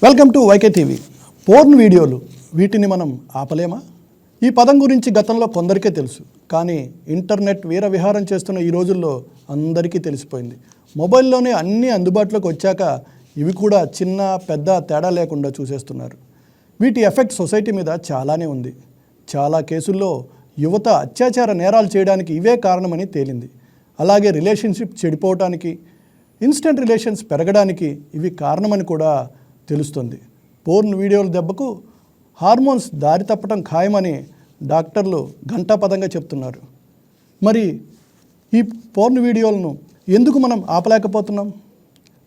Welcome to YK TV. Porn వీడియోలు వీటిని మనం ఆపలేమా? ఈ పదం గురించి గతంలో కొందరికే తెలుసు, కానీ ఇంటర్నెట్ వీరవిహారం చేస్తున్న ఈ రోజుల్లో అందరికీ తెలిసిపోయింది. మొబైల్లోనే అన్నీ అందుబాటులోకి వచ్చాక ఇవి కూడా చిన్న పెద్ద తేడా లేకుండా చూసేస్తున్నారు. వీటి ఎఫెక్ట్ సొసైటీ మీద చాలానే ఉంది. చాలా కేసుల్లో యువత అత్యాచార నేరాలు చేయడానికి ఇవే కారణమని తేలింది. అలాగే రిలేషన్షిప్ చెడిపోవటానికి, ఇన్స్టెంట్ రిలేషన్స్ పెరగడానికి ఇవి కారణమని కూడా తెలుస్తుంది. పోర్న్ వీడియోల దెబ్బకు హార్మోన్స్ దారి తప్పటం ఖాయమని డాక్టర్లు ఘంటాపథంగా చెప్తున్నారు. మరి ఈ పోర్న్ వీడియోలను ఎందుకు మనం ఆపలేకపోతున్నాం?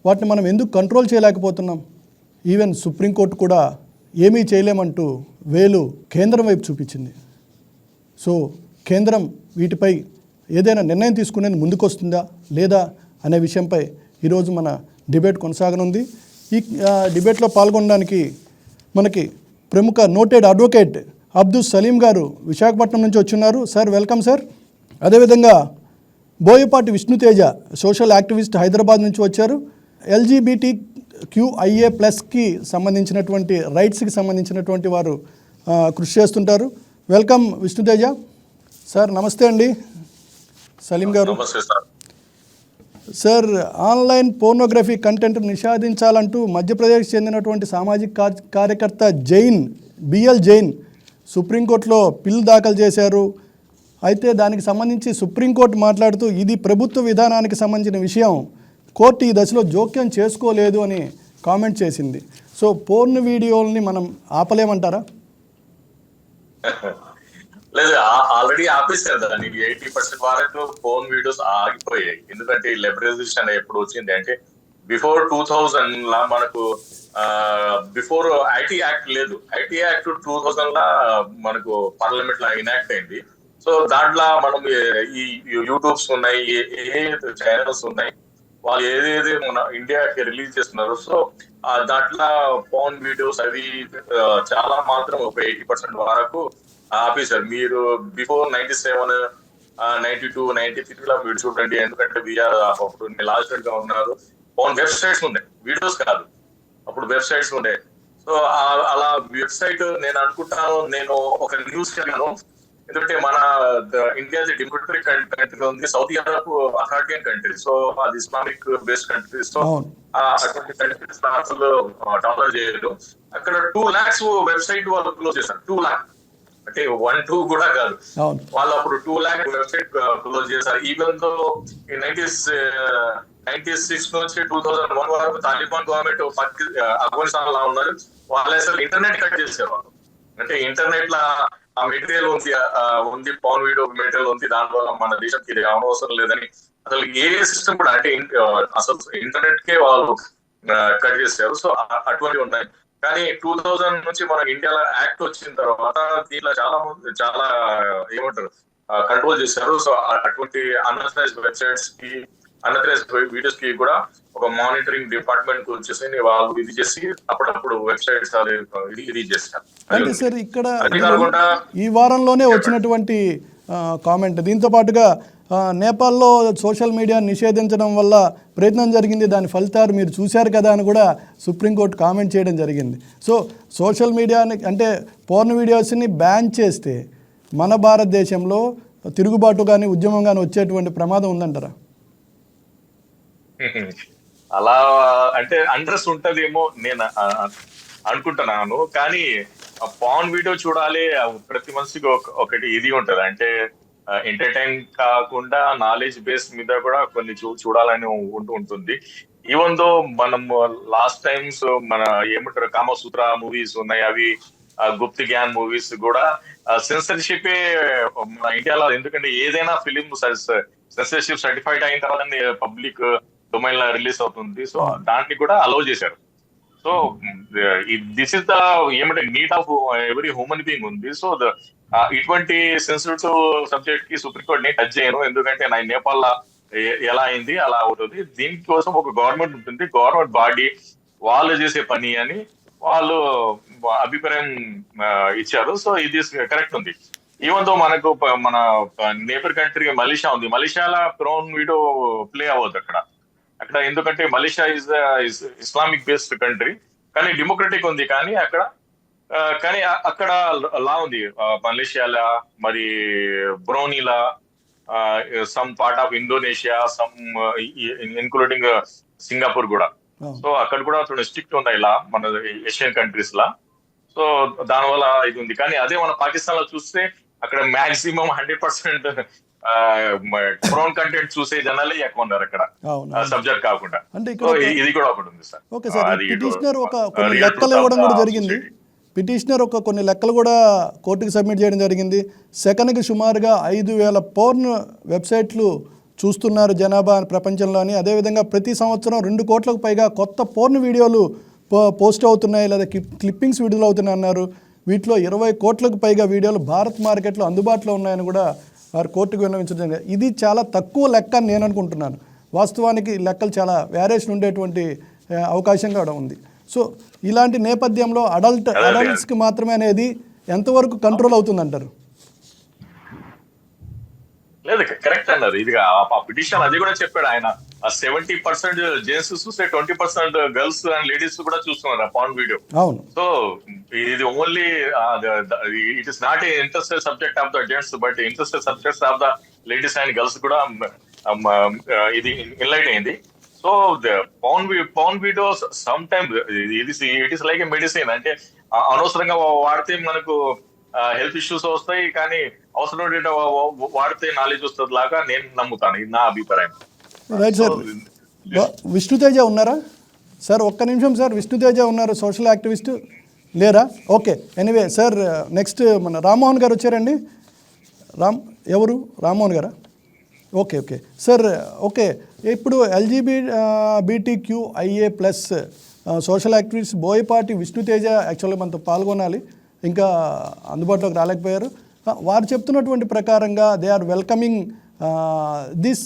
వాటిని మనం ఎందుకు కంట్రోల్ చేయలేకపోతున్నాం? ఈవెన్ సుప్రీంకోర్టు కూడా ఏమీ చేయలేమంటూ వేలు కేంద్రం వైపు చూపించింది. సో కేంద్రం వీటిపై ఏదైనా నిర్ణయం తీసుకునేందుకు ముందుకొస్తుందా లేదా అనే విషయంపై ఈరోజు మన డిబేట్ కొనసాగనుంది. ఈ డిబేట్లో పాల్గొనడానికి మనకి ప్రముఖ నోటెడ్ అడ్వకేట్ అబ్దుల్ సలీం గారు విశాఖపట్నం నుంచి వచ్చున్నారు. Sir welcome sir. అదేవిధంగా బోయపాటి విష్ణుతేజ సోషల్ యాక్టివిస్ట్ హైదరాబాద్ నుంచి వచ్చారు. LGBTQIA+కి సంబంధించినటువంటి రైట్స్కి సంబంధించినటువంటి వారు కృషి చేస్తుంటారు. Welcome Vishnu Teja sir. నమస్తే అండి. సలీం గారు. సార్, ఆన్లైన్ పోర్నోగ్రఫీ కంటెంట్ నిషేధించాలంటూ మధ్యప్రదేశ్కి చెందినటువంటి సామాజిక కార్యకర్త బిఎల్ జైన్ సుప్రీంకోర్టులో పిల్ దాఖలు చేశారు. అయితే దానికి సంబంధించి సుప్రీంకోర్టు మాట్లాడుతూ ఇది ప్రభుత్వ విధానానికి సంబంధించిన విషయం, కోర్టు ఈ దశలో జోక్యం చేసుకోలేదు అని కామెంట్ చేసింది. సో పోర్న్ వీడియోల్ని మనం ఆపలేమంటారా? లేదు, ఆల్రెడీ ఆపేశారు దాన్ని. 80% వరకు ఫోన్ వీడియోస్ ఆగిపోయాయి. ఎందుకంటే లిబరలైజేషన్ ఎప్పుడు వచ్చింది అంటే బిఫోర్ 2000 లా మనకు బిఫోర్ ఐటీ యాక్ట్ లేదు. ఐటీ యాక్ట్ 2000 లా మనకు పార్లమెంట్ లా ఇనాక్ట్ అయింది. సో దాంట్లో మనం ఈ యూట్యూబ్స్ ఉన్నాయి, ఏ ఛానల్స్ ఉన్నాయి, వాళ్ళు ఏదేది మన ఇండియాకి రిలీజ్ చేస్తున్నారు. సో దాంట్లో ఫోన్ వీడియోస్ అవి చాలా మాత్రం ఒక 80% వరకు ఆపేశారు. మీరు బిఫోర్ 97, 92, 93 లో మీరు చూడండి. ఎందుకంటే వీఆర్ అప్పుడు లాస్ట్ గా ఉన్నారు. ఫోన్ వెబ్సైట్స్ ఉన్నాయి, వీడియోస్ కాదు. అప్పుడు వెబ్సైట్స్ ఉండే. సో అలా వెబ్సైట్ నేను అనుకుంటాను, నేను ఒక న్యూస్ చదివాను. ఎందుకంటే మన ఇండియా డెమోక్రటిక్ కంట్రీ ఉంది, సౌదీ అరబ్ అథారిటియన్ కంట్రీ. సో అది ఇస్లామిక్ బేస్డ్ కంట్రీ. సో అటువంటి కంట్రీస్ అసలు డాలర్ చేయలేదు. అక్కడ 2 lakhs వెబ్సైట్ వాళ్ళు క్లోజ్ చేశారు. 2 lakh అంటే 1-2 కూడా కాదు. వాళ్ళు అప్పుడు 2 lakh వెబ్సైట్ క్లోజ్ చేశారు. ఈవెన్ తో 96 నుంచి 2001 వరకు తాలిబాన్ గవర్నమెంట్ ఆఫ్ఘనిస్తాన్ లా ఉన్నారు. వాళ్ళు అసలు ఇంటర్నెట్ కట్ చేసేవారు. అంటే ఇంటర్నెట్ లా ఆ మెటీరియల్ ఉంది, పవన్ వీడియో మెటీరియల్ ఉంది, దానివల్ల మన దేశంకి ఇది అవసరం లేదని అసలు ఏ సిస్టమ్ కూడా అంటే అసలు ఇంటర్నెట్ కే వాళ్ళు కట్ చేశారు. సో అటువంటి ఉన్నాయి. కానీ 2000 నుంచి మన ఇండియాలో యాక్ట్ వచ్చిన తర్వాత దీంట్లో చాలా ఏమంటారు కంట్రోల్ చేశారు. సో అటువంటి అన్అథరైజ్డ్ వెబ్సైట్స్ కి, అన్అథరైజ్డ్ వీడియోస్ కి కూడా ఒక మానిటరింగ్ డిపార్ట్మెంట్ వచ్చేసి వాళ్ళు ఇది చేసి అప్పుడప్పుడు వెబ్సైట్స్ రిలీజ్ చేస్తారు. అంటే సార్ ఇక్కడ ఈ వారంలోనే వచ్చినటువంటి కామెంట్, దీంతో పాటుగా నేపాల్లో సోషల్ మీడియా నిషేధించడం వల్ల ప్రయత్నం జరిగింది, దాని ఫలితాలు మీరు చూశారు కదా అని కూడా సుప్రీంకోర్టు కామెంట్ చేయడం జరిగింది. సో సోషల్ మీడియాని అంటే పోర్న్ వీడియోస్ని బ్యాన్ చేస్తే మన భారతదేశంలో తిరుగుబాటు కానీ ఉద్యమం కానీ వచ్చేటువంటి ప్రమాదం ఉందంటారా? అలా అంటే అండ్రెస్ ఉంటదేమో నేను అనుకుంటున్నాను. కానీ పాన్ వీడియో చూడాలి, ప్రతి మనిషికి ఒకటి ఇది ఉంటది. అంటే ఎంటర్టైన్ కాకుండా నాలెడ్జ్ బేస్ మీద కూడా కొన్ని చూడాలని ఉంటుంది. ఈవెన్ దో మనం లాస్ట్ టైమ్స్ మన ఏమంటారు కామసూత్ర మూవీస్ ఉన్నాయి, అవి గుప్తి జ్ఞాన్ మూవీస్ కూడా సెన్సర్షిప్ మన ఇండియాలో. ఎందుకంటే ఏదైనా ఫిలిం సెన్సర్షిప్ సర్టిఫైడ్ అయిన తర్వాత పబ్లిక్ డొమైన్ లో రిలీజ్ అవుతుంది. సో దాన్ని కూడా అలౌ చేశారు. సో దిస్ ఇస్ ద ఏమంటే need of every human being ఉంది. సో ఇటువంటి సెన్సిటివ్ సబ్జెక్ట్ కి సుప్రీంకోర్టు టచ్ చేయను. ఎందుకంటే నేపాల్ ఎలా అయింది అలా అవుతుంది. దీనికోసం ఒక గవర్నమెంట్ ఉంటుంది, గవర్నమెంట్ బాడీ వాళ్ళు చేసే పని అని వాళ్ళు అభిప్రాయం ఇచ్చారు. సో ఇది కరెక్ట్ ఉంది. ఈవెన్ తో మనకు మన నేబర్ కంట్రీ మలేషియా ఉంది. మలేషియాలో ప్రోన్ వీడియో ప్లే అవ్వదు అక్కడ. ఎందుకంటే Malaysia is Islamic based country. కానీ డెమోక్రటిక్ ఉంది కానీ అక్కడ కానీ అక్కడ లా ఉంది, మలేషియాలా, మరి బ్రౌనీలా, some part of Indonesia, some including Singapore కూడా. సో అక్కడ కూడా స్ట్రిక్ట్ ఉన్నాయి లా, మన ఏషియన్ కంట్రీస్ లా. సో దానివల్ల ఇది ఉంది. కానీ అదే మన పాకిస్తాన్ లో చూస్తే అక్కడ మాక్సిమం 100% ప్రోన్ కంటెంట్ చూసే జనాలే ఎక్కువ ఉన్నారు అక్కడ, సబ్జెక్ట్ కాకుండా. ఇది కూడా ఒకటి ఉంది సార్. ఓకే సార్, పిటిషనర్ కొన్ని లెక్కలు ఇవ్వడం కూడా జరిగింది. పిటిషనర్ కొన్ని లెక్కలు కూడా కోర్టుకి సబ్మిట్ చేయడం జరిగింది. సెకన్కి సుమారుగా 5,000 పోర్న్ వెబ్సైట్లు చూస్తున్నారు జనాభా ప్రపంచంలోని. అదేవిధంగా ప్రతి సంవత్సరం 2 కోట్లకు పైగా కొత్త పోర్న్ వీడియోలు పోస్ట్ అవుతున్నాయి లేదా క్లిప్పింగ్స్ విడుదల అవుతున్నాయి అన్నారు. వీటిలో 20 కోట్లకు పైగా వీడియోలు భారత్ మార్కెట్లో అందుబాటులో ఉన్నాయని కూడా వారు కోర్టుకు విన్నవించడం జరిగింది. ఇది చాలా తక్కువ లెక్క అని నేను అనుకుంటున్నాను. వాస్తవానికి లెక్కలు చాలా వేరియేషన్ ఉండేటువంటి అవకాశం కూడా ఉంది. సో ఇలాంటి నేపథ్యంలో అడల్ట్స్కి మాత్రమే అనేది ఎంతవరకు కంట్రోల్ అవుతుందంటారు? లేదు, కరెక్ట్ అన్నారు. ఇది ఆ పిటిషన్ అది కూడా చెప్పాడు ఆయన. 70% జెంట్స్ చూస్తే 20% గర్ల్స్ అండ్ లేడీస్ కూడా చూస్తున్నారు ఆ పాన్ వీడియో. అవును. సో ఇది only it is not a interested subject of the gents, but interested subjects of the ladies and girls కూడా ఇది ఇన్లైట్ అయింది. So pawn videos some time it is like A medicine. అంటే అనవసరంగా వాడితే మనకు health issues వస్తాయి, కానీ అవసరం వాడితే నాలెడ్జ్ వస్తుంది లాగా నేను నమ్ముతాను. ఇది నా అభిప్రాయం. Right sir. విష్ణుతేజ ఉన్నారా సార్? ఒక్క నిమిషం సార్. విష్ణుతేజ ఉన్నారు, సోషల్ యాక్టివిస్ట్. లేరా? ఓకే. ఎనీవే సార్, నెక్స్ట్ మన రామ్మోహన్ గారు వచ్చారండి. ఎవరు? రామ్మోహన్ గారా? Okay okay sir. ఓకే, ఇప్పుడు LGBTQIA+ social activist Boyapati Vishnuteja యాక్చువల్గా మనతో పాల్గొనాలి, ఇంకా అందుబాటులోకి రాలేకపోయారు. వారు చెప్తున్నటువంటి ప్రకారంగా they are welcoming this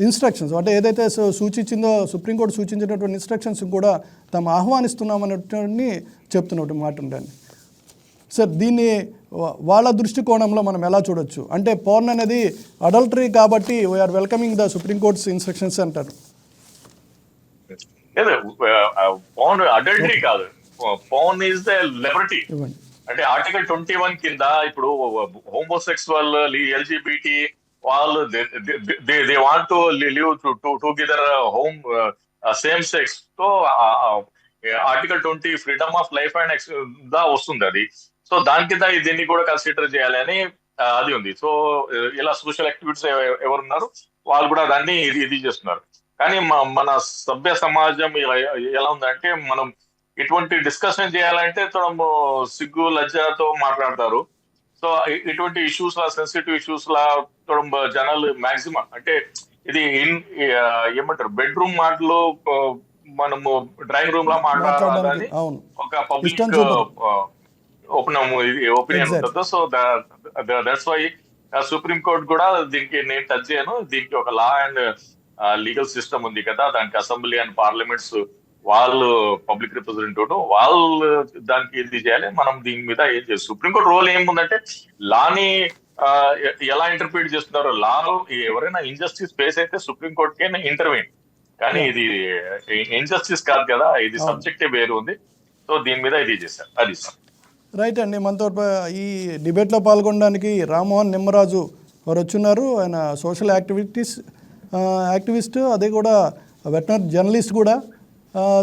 instructions, అంటే ఏదైతే సూచించిందో సుప్రీంకోర్టు సూచించినటువంటి ఇన్స్ట్రక్షన్స్ కూడా తాము ఆహ్వానిస్తున్నామన్నటువంటి చెప్తున్నటువంటి మాట ఉండండి సార్. దీన్ని వాళ్ళ దృష్టికోణంలో మనం ఎలా చూడొచ్చు? అంటే పోర్న్ అనేది అడల్టరీ కాబట్టి we're welcoming the supreme court's instructions అంటారు. పోర్న్ అడల్టరీ కాదు, పోర్న్ ఈజ్ ద లిబర్టీ. అంటే ఆర్టికల్ 21 కింద ఇప్పుడు హోమోసెక్సువల్, LGBT వాళ్ళు they want to live together home same sex. So article 20 freedom of life and దా వస్తుంది అది. సో దాని కింద దీన్ని కూడా కన్సిడర్ చేయాలి అని అది ఉంది. సో ఇలా సోషల్ యాక్టివిటీస్ ఎవరున్నారు వాళ్ళు కూడా దాన్ని ఇది చేస్తున్నారు. కానీ మన సభ్య సమాజం ఎలా ఉందంటే, మనం ఇటువంటి డిస్కషన్ చేయాలంటే సిగ్గు లజ్జతో మాట్లాడతారు. సో ఇటువంటి ఇష్యూస్ లా, సెన్సిటివ్ ఇష్యూస్ లా జనాలు మాక్సిమం అంటే ఇది ఏమంటారు బెడ్రూమ్ మాటలు మనము డ్రాయింగ్ రూమ్ లా మాట్లాడాలని ఒక పబ్లిక్ ఒపీనియన్ ఉంటుంది. So that's why Supreme Court కూడా దీనికి నేను టచ్ చేయను. దీనికి ఒక లా అండ్ లీగల్ సిస్టమ్ ఉంది కదా, దానికి అసెంబ్లీ అండ్ పార్లమెంట్స్ వాళ్ళు పబ్లిక్ రిప్రజెంటేటివ్ వాళ్ళు దానికి ఇది చేయాలి. మనం దీని మీద ఏం చేయాలి? సుప్రీంకోర్టు రోల్ ఏముందంటే లాని ఎలా ఇంటర్ప్రిట్ చేస్తున్నారు, లా ఎవరైనా ఇన్జస్టిస్ ఫేస్ అయితే సుప్రీంకోర్టుకే ఇంటర్వ్యూన్, కానీ ఇది ఇన్జస్టిస్ కాదు కదా, ఇది సబ్జెక్టే వేరు ఉంది. సో దీని మీద ఇది చేశారు. అది రైట్ అండి. మనతో ఈ డిబేట్లో పాల్గొనడానికి రామ్మోహన్ నిమ్మరాజు వారు వచ్చున్నారు. ఆయన సోషల్ యాక్టివిస్ట్, అదే కూడా వెటనరీ జర్నలిస్ట్ కూడా.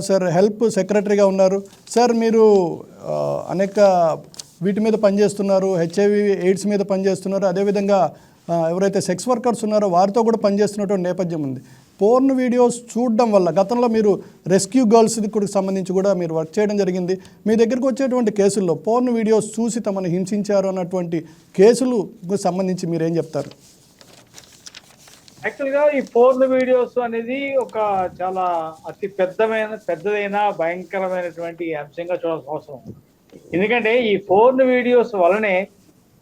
సార్ హెల్ప్ సెక్రటరీగా ఉన్నారు. సార్ మీరు అనేక వీటి మీద పనిచేస్తున్నారు, HIV AIDS మీద పనిచేస్తున్నారు. అదేవిధంగా ఎవరైతే సెక్స్ వర్కర్స్ ఉన్నారో వారితో కూడా పనిచేస్తున్నటువంటి నేపథ్యం ఉంది. పోర్న్ వీడియోస్ చూడడం వల్ల గతంలో మీరు రెస్క్యూ గర్ల్స్కి కూడా సంబంధించి కూడా మీరు వర్క్ చేయడం జరిగింది. మీ దగ్గరకు వచ్చేటువంటి కేసుల్లో పోర్న్ వీడియోస్ చూసి తమను హింసించారు అన్నటువంటి కేసులకు సంబంధించి మీరు ఏం చెప్తారు? యాక్చువల్గా ఈ పోర్న్ వీడియోస్ అనేది ఒక చాలా అతి పెద్దదైన భయంకరమైనటువంటి అంశంగా చూడాల్సిన అవసరం. ఎందుకంటే ఈ పోర్న్ వీడియోస్ వలనే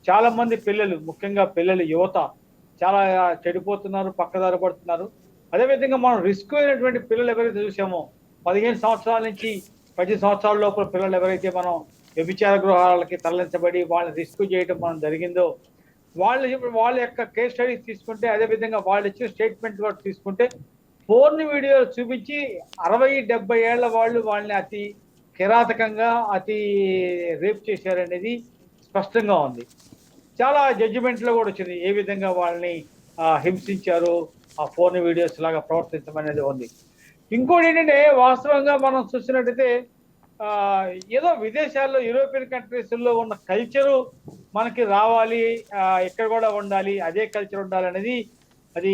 చాలా మంది పిల్లలు, ముఖ్యంగా పిల్లలు, యువత చాలా చెడిపోతున్నారు, పక్కదారి పడుతున్నారు. అదేవిధంగా మనం రిస్క్ అయినటువంటి పిల్లలు ఎవరైతే చూసామో 15 సంవత్సరాల నుంచి 10 సంవత్సరాల లోపల పిల్లలు ఎవరైతే మనం వ్యభిచార గృహాలకి తరలించబడి వాళ్ళని రిస్క్ చేయడం మనం జరిగిందో వాళ్ళ యొక్క కేస్ స్టడీస్ తీసుకుంటే, అదేవిధంగా వాళ్ళు ఇచ్చిన స్టేట్మెంట్ కూడా తీసుకుంటే ఫోన్ వీడియో చూపించి 60-70 ఏళ్ల వాళ్ళు వాళ్ళని అతి కిరాతకంగా అతి రేప్ చేశారనేది స్పష్టంగా ఉంది. చాలా జడ్జిమెంట్ లో కూడా వచ్చింది ఏ విధంగా వాళ్ళని హింసించారు, ఆ ఫోన్ వీడియోస్ లాగా ప్రవర్తించమనేది ఉంది. ఇంకోటి ఏంటంటే వాస్తవంగా మనం చూసినట్టయితే ఆ, ఏదో విదేశాల్లో యూరోపియన్ కంట్రీస్ లో ఉన్న కల్చరు మనకి రావాలి, ఇక్కడ కూడా ఉండాలి, అదే కల్చర్ ఉండాలి అనేది అది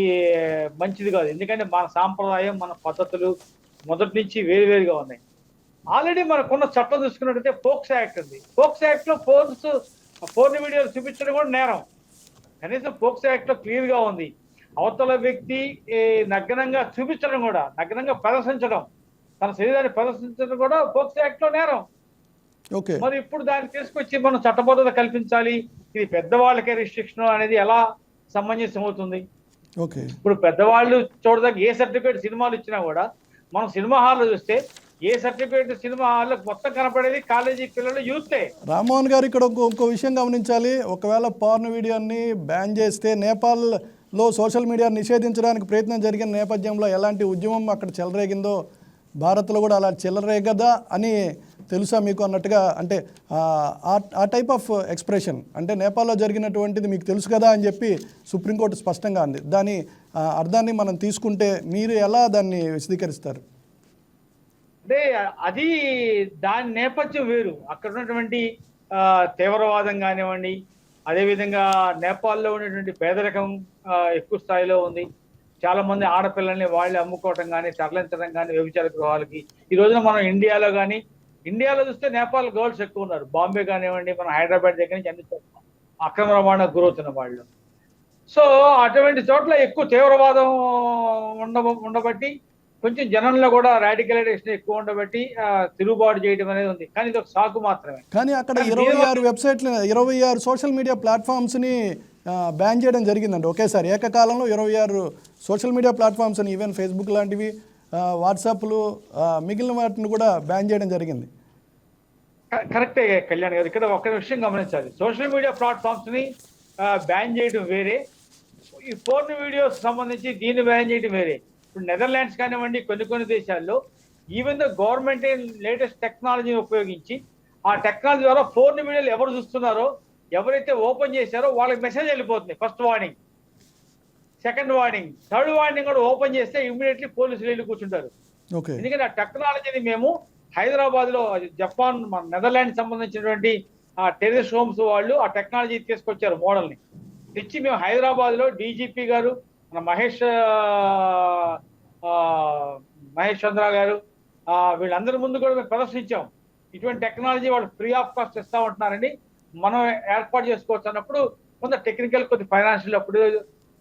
మంచిది కాదు. ఎందుకంటే మన సాంప్రదాయం మన పద్ధతులు మొదటి నుంచి వేరువేరుగా ఉన్నాయి. ఆల్రెడీ మనకున్న చట్టం చూసుకున్నట్టయితే పోక్సో యాక్ట్ ఉంది. పోక్సో యాక్ట్ లో ఫోన్ వీడియోలు చూపించడం కూడా నేరం. కనీసం పోక్సో యాక్ట్ లో క్లియర్ గా ఉంది. అవతల వ్యక్తి నగ్నంగా చూపించడం కూడా, నగ్నంగా ప్రదర్శించడం, తన శరీరాన్ని ప్రదర్శించడం కూడా పోక్సో యాక్ట్ లో నేరం. ఓకే. మరి ఇప్పుడు దాన్ని తీసుకొచ్చి మనం చట్టబద్ధత కల్పించాలి, ఇది పెద్దవాళ్ళకే రిస్ట్రిక్షన్ అనేది ఎలా సమంజసం అవుతుంది? ఓకే. ఇప్పుడు పెద్దవాళ్ళు చూడదాకా ఏ సర్టిఫికేట్ సినిమాలు ఇచ్చినా కూడా మనం సినిమా హాల్లో చూస్తే ఏ సర్టిఫికేట్ సినిమా హాల్లో మొత్తం కనపడేది కాలేజీ పిల్లలు యూతే. రామ్మోహన్ గారు ఇక్కడ ఇంకో విషయం గమనించాలి. ఒకవేళ పార్న్ వీడియోని బ్యాన్ చేస్తే నేపాల్లో సోషల్ మీడియా నిషేధించడానికి ప్రయత్నం జరిగిన నేపథ్యంలో ఎలాంటి ఉద్యమం అక్కడ చెలరేగిందో భారత్లో కూడా అలా చెలరేగదా అని తెలుసా మీకు అన్నట్టుగా, అంటే ఆ టైప్ ఆఫ్ ఎక్స్ప్రెషన్, అంటే నేపాల్లో జరిగినటువంటిది మీకు తెలుసు కదా అని చెప్పి సుప్రీంకోర్టు స్పష్టంగా అంది. దాని అర్థాన్ని మనం తీసుకుంటే మీరు ఎలా దాన్ని విశదీకరిస్తారు? అంటే అది దాని నేపథ్యం వేరు. అక్కడ ఉన్నటువంటి తీవ్రవాదం కానివ్వండి, అదేవిధంగా నేపాల్లో ఉన్నటువంటి పేదరికం ఎక్కువ స్థాయిలో ఉంది. చాలా మంది ఆడపిల్లల్ని వాళ్ళే అమ్ముకోవటం కానీ, తరలించడం కానీ వ్యభిచార గృహాలకి. ఈ రోజున మనం ఇండియాలో చూస్తే నేపాల్ గర్ల్స్ ఎక్కువ ఉన్నారు. బాంబే కానివ్వండి, మన హైదరాబాద్ దగ్గర నుంచి అన్ని చోట్ల అక్రమ రవాణాకు గురవుతున్న వాళ్ళు. సో అటువంటి చోట్ల ఎక్కువ తీవ్రవాదం ఉండబట్టి, కొంచెం జనంలో కూడా రాడికలైజేషన్ ఎక్కువ ఉండబట్టి తిరుగుబాటు చేయడం అనేది ఉంది. కానీ ఇది ఒక సాకు మాత్రమే. కానీ అక్కడ 26 వెబ్సైట్లు, 26 సోషల్ మీడియా ప్లాట్ఫామ్స్ని బ్యాన్ చేయడం జరిగిందండి ఒకేసారి ఏకకాలంలో. 26 సోషల్ మీడియా ప్లాట్ఫామ్స్ని, ఈవెన్ ఫేస్బుక్ లాంటివి, వాట్సాప్లు, మిగిలిన వాటిని కూడా బ్యాన్ చేయడం జరిగింది. కరెక్టే కళ్యాణ్ గారు. ఇక్కడ ఒక విషయం గమనించాలి. సోషల్ మీడియా ప్లాట్ఫామ్స్ ని బ్యాన్ చేయడం వేరే, ఈ ఫోన్ వీడియోస్ సంబంధించి దీన్ని బ్యాన్ చేయడం వేరే. ఇప్పుడు నెదర్లాండ్స్ కానివ్వండి, కొన్ని దేశాల్లో ఈవెన్ ద గవర్నమెంట్ లేటెస్ట్ టెక్నాలజీని ఉపయోగించి ఆ టెక్నాలజీ ద్వారా ఫోన్ వీడియోలు ఎవరు చూస్తున్నారో, ఎవరైతే ఓపెన్ చేశారో వాళ్ళకి మెసేజ్ వెళ్ళిపోతుంది. First warning, second warning, third warning కూడా ఓపెన్ చేస్తే ఇమ్మీడియట్లీ పోలీసులు వెళ్ళి కూర్చుంటారు. ఎందుకంటే ఆ టెక్నాలజీని మేము హైదరాబాద్ లో, జపాన్, మన నెదర్లాండ్ సంబంధించినటువంటి ఆ టెర్రరిస్ట్ హోమ్స్ వాళ్ళు ఆ టెక్నాలజీ తీసుకొచ్చారు. మోడల్ని తెచ్చి మేము హైదరాబాద్ లో డీజీపీ గారు, మన మహేష్ చంద్ర గారు, వీళ్ళందరి ముందు కూడా మేము ప్రదర్శించాం. ఇటువంటి టెక్నాలజీ వాళ్ళు ఫ్రీ ఆఫ్ కాస్ట్ ఇస్తా ఉంటున్నారని మనం ఏర్పాటు చేసుకోవచ్చు అన్నప్పుడు కొంత టెక్నికల్, కొద్ది ఫైనాన్షియల్ అప్పుడు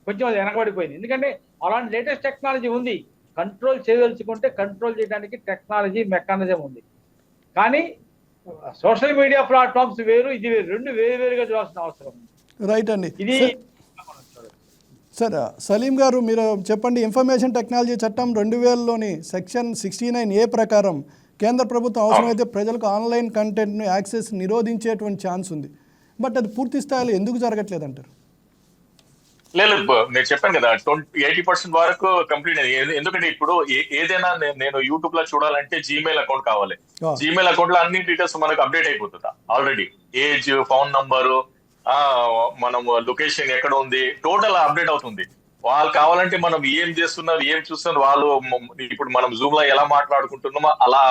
కొంచెం అది వెనకబడిపోయింది. ఎందుకంటే అలాంటి లేటెస్ట్ టెక్నాలజీ ఉంది. కంట్రోల్ చేయదలుచుకుంటే కంట్రోల్ చేయడానికి టెక్నాలజీ మెకానిజం ఉంది. కానీ సోషల్ మీడియా ప్లాట్ఫామ్స్ వేరు, ఇది వేరు, రెండు వేరుగా చూడాల్సిన అవసరం ఉంది. రైట్ అండి. ఇది సార్ సలీం గారు, మీరు చెప్పండి. ఇన్ఫర్మేషన్ టెక్నాలజీ చట్టం 2000లోని సెక్షన్ 69A ప్రకారం కేంద్ర ప్రభుత్వం అవసరమైతే ప్రజలకు ఆన్లైన్ కంటెంట్ను యాక్సెస్ నిరోధించేటువంటి ఛాన్స్ ఉంది. బట్ అది పూర్తి స్థాయిలో ఎందుకు జరగట్లేదు అంటారు? లేదు, నేను చెప్పాను కదా 80% వరకు కంప్లీట్ అయ్యింది. ఎందుకంటే ఇప్పుడు ఏదైనా నేను యూట్యూబ్ లో చూడాలంటే జీమెయిల్ అకౌంట్ కావాలి. జీమెయిల్ అకౌంట్ లో అన్ని డీటెయిల్స్ మనకు అప్డేట్ అయిపోతుందా ఆల్రెడీ. ఏజ్, ఫోన్ నంబరు, మనం లొకేషన్ ఎక్కడ ఉంది, టోటల్ అప్డేట్ అవుతుంది. వాళ్ళు కావాలంటే మనం ఏం చేస్తున్నారు, ఏం చూస్తున్నారు, వాళ్ళు ఇప్పుడు మనం జూమ్ లో ఎలా మాట్లాడుకుంటున్నామో అలా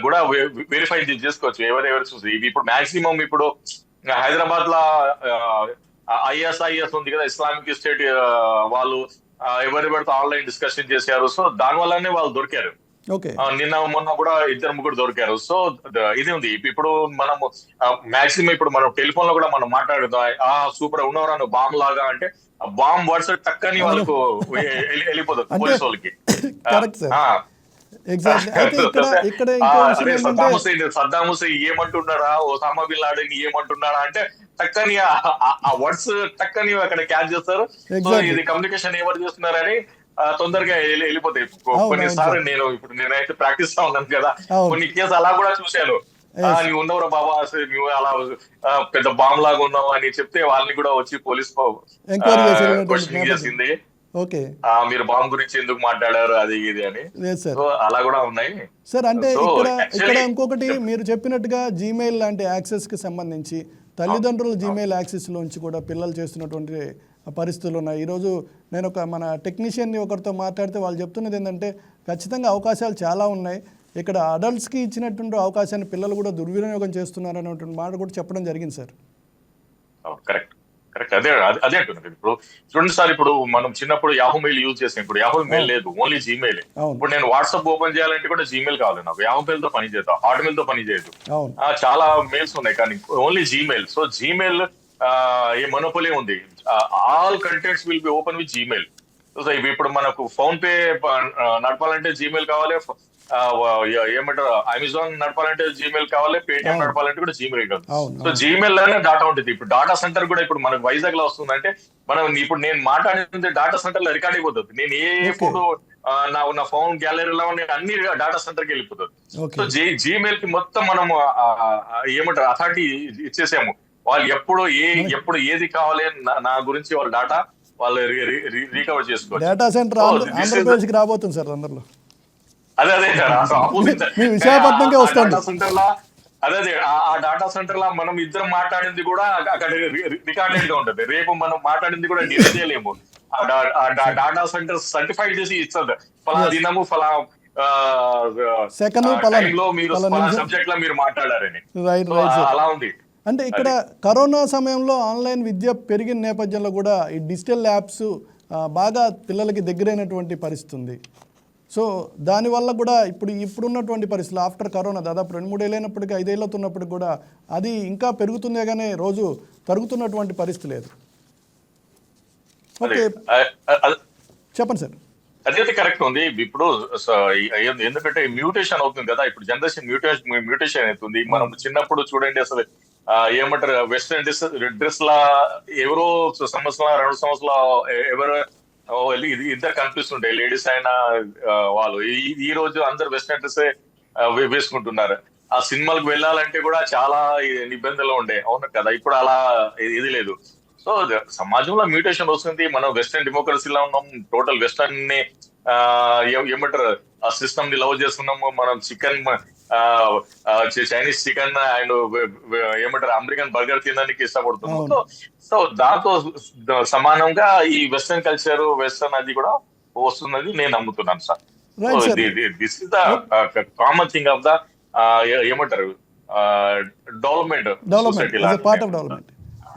కూడా వెరిఫై చేసుకోవచ్చు ఎవరెవరు చూసి. ఇవి ఇప్పుడు మాక్సిమం ఇప్పుడు హైదరాబాద్ లో ఐఎస్ ఉంది కదా, ఇస్లామిక్ స్టేట్ వాళ్ళు ఎవరి పడితే ఆన్లైన్ డిస్కషన్ చేశారు. సో దాని వల్లనే వాళ్ళు దొరికారు. నిన్న మొన్న కూడా 2-3 దొరికారు. సో ఇది ఉంది. ఇప్పుడు మనం మాక్సిమం ఇప్పుడు మనం టెలిఫోన్ లో కూడా మనం మాట్లాడుతాం, సూపర్ ఉన్నవరా నువ్వు బాంబ్ లాగా అంటే బాంబ్ వర్డ్స్ టక్కని వాళ్ళకు వెళ్ళిపోతుంది పోలీసు వాళ్ళకి. సద్దాం హుసేన్ ఏమంటున్నాడా, ఒసామా బిన్ లాడెన్ ఏమంటున్నాడా అంటే టక్కని ఆ వర్డ్స్ టక్కని అక్కడ క్యాచ్ చేస్తారు. సో ఇది కమ్యూనికేషన్ ఎవరు చేస్తున్నారని తొందరగా వెళ్ళిపోతాయి. కొన్నిసార్లు నేనైతే ప్రాక్టీస్ ఉన్నాను కదా, కొన్ని కేసు అలా కూడా చూశాను. నువ్వు ఉన్నవరా బాబా, అసలు నువ్వు అలా పెద్ద బాంబ్ లాగా ఉన్నావు అని చెప్తే వాళ్ళని కూడా వచ్చి పోలీస్ క్వశ్చనింగ్ చేసింది. ఓకే. మీరు బాంబు గురించి ఎందుకు మాట్లాడారు అది ఇది అని. లేదు సార్. సో అలా కూడా ఉన్నాయి. సార్ అంటే సో ఇక్కడ యాక్చువల్లీ ఇంకొకటి మీరు చెప్పినట్టుగా జీమెయిల్ లాంటి యాక్సెస్కి సంబంధించి తల్లిదండ్రుల జీమెయిల్ యాక్సెస్లోంచి కూడా పిల్లలు చేస్తున్నటువంటి పరిస్థితులు ఉన్నాయి. ఈరోజు నేను మన టెక్నీషియన్ని ఒకరితో మాట్లాడితే వాళ్ళు చెప్తున్నది ఏంటంటే ఖచ్చితంగా అవకాశాలు చాలా ఉన్నాయి, ఇక్కడ అడల్ట్స్కి ఇచ్చినటువంటి అవకాశాన్ని పిల్లలు కూడా దుర్వినియోగం చేస్తున్నారు అనేటువంటి మాట కూడా చెప్పడం జరిగింది సార్. కరెక్ట్ కరెక్ట్ అదే అంటున్నారు. ఇప్పుడు చూడండి సార్, ఇప్పుడు మనం చిన్నప్పుడు యాహూ మెయిల్ యూజ్ చేసాం, ఇప్పుడు యాహూ మెయిల్ లేదు, ఓన్లీ జీమెయిల్. ఇప్పుడు నేను వాట్సాప్ ఓపెన్ చేయాలంటే కూడా జీమెయిల్ కావాలి నాకు, యాహూ మెయిల్ తో పని చేద్దాం, హాట్మెయిల్ తో పని చేయదు. చాలా మెయిల్స్ ఉన్నాయి కానీ ఓన్లీ జీమెయిల్. సో జీమెయిల్ ఏ మొనోపొలీ ఉంది, all contents will be open with Gmail. ఇప్పుడు మనకు ఫోన్ పే నడపాలంటే జీమెయిల్ కావాలి, ఏమంటారు అమెజాన్ నడపాలంటే జీమెయిల్ కావాలి, పేటిఎం నడపాలంటే కూడా జీమెయిల్ కావాలి. సో జీమెయిల్ లోనే డాటా ఉంటుంది. ఇప్పుడు డాటా సెంటర్ కూడా ఇప్పుడు మనకు వైజాగ్ లో వస్తుందంటే మనం ఇప్పుడు నేను మాట్లాడింది డాటా సెంటర్ లో రికార్డ్ అయిపోతుంది. నేను ఏ ఫోటో నా ఫోన్ గ్యాలరీలో అన్ని డాటా సెంటర్ కి వెళ్ళిపోతుంది. సో జీమెయిల్ కి మొత్తం మనం ఏమంటారు అథారిటీ ఇచ్చేసాము. వాళ్ళు ఎప్పుడు ఏది కావాలి నా గురించి వాళ్ళ డాటా వాళ్ళు రికవర్ చేసుకోవచ్చు. డేటా సెంటర్ ఆంధ్రప్రదేశ్ కి రాబోతుంది సార్ అందరిలో. అదే విశాఖపట్నంకే వస్తుంది సెంటర్ లా. అదే ఆ డాటా సెంటర్ లా మనం ఇద్దరం మాట్లాడింది కూడా అక్కడ రికార్డెడ్ గా ఉంటుంది. రేపు మనం మాట్లాడింది కూడా డిలీట్ చేయలేము. డాటా సెంటర్ సర్టిఫైడ్ చేసి ఇస్తుంది, ఫలా దినము ఫలా టైంలో మీరు సబ్జెక్ట్ లో మీరు మాట్లాడారని. అలా ఉంది. అంటే ఇక్కడ కరోనా సమయంలో ఆన్లైన్ విద్య పెరిగిన నేపథ్యంలో కూడా ఈ డిజిటల్ యాప్స్ బాగా పిల్లలకి దగ్గరైనటువంటి పరిస్థితి ఉంది. సో దానివల్ల కూడా ఇప్పుడున్నటువంటి పరిస్థితులు ఆఫ్టర్ కరోనా దాదాపు 2-3 ఏళ్ళైనప్పటికీ 5 ఏళ్ళవుతున్నప్పటికి కూడా అది ఇంకా పెరుగుతుందే కానీ రోజు తరుగుతున్నటువంటి పరిస్థితి లేదు. ఓకే చెప్పండి సార్. అదైతే కరెక్ట్ ఉంది. ఇప్పుడు ఎందుకంటే మ్యూటేషన్ అవుతుంది కదా, ఇప్పుడు జనరేషన్ మ్యూటేషన్ అవుతుంది. మనం చిన్నప్పుడు చూడండి అసలు ఏమంటారు వెస్ట్రన్ డ్రెస్ లా ఎవరో సంవత్సరం 2 సంవత్సరాలు ఎవరో ఇద్దరు కనిపిస్తుంటాయి, లేడీస్ అయినా వాళ్ళు. ఈ రోజు అందరు వెస్ట్రన్ డ్రెస్ వేసుకుంటున్నారు. ఆ సినిమాలకు వెళ్ళాలంటే కూడా చాలా నిబంధనలు ఉండే, అవును కదా. ఇప్పుడు అలా ఇది లేదు. సో సమాజంలో మ్యూటేషన్ వస్తుంది. మనం వెస్టర్న్ డెమోక్రసీలో ఉన్నాం, టోటల్ వెస్టర్న్ ని ఏమంటారు ఆ సిస్టమ్ ని లవ్ చేస్తున్నాము. మనం చికెన్ చైనీస్ చికెన్ అండ్ ఏమంటారు అమెరికన్ బర్గర్ తినడానికి ఇష్టపడుతున్నాం. సో దాంతో సమానంగా ఈ వెస్టర్న్ కల్చర్ వెస్టర్న్ అది కూడా వస్తున్నది నేను నమ్ముతున్నాను sir. This is the common thing of the ఏమంటారు డెవలప్మెంట్.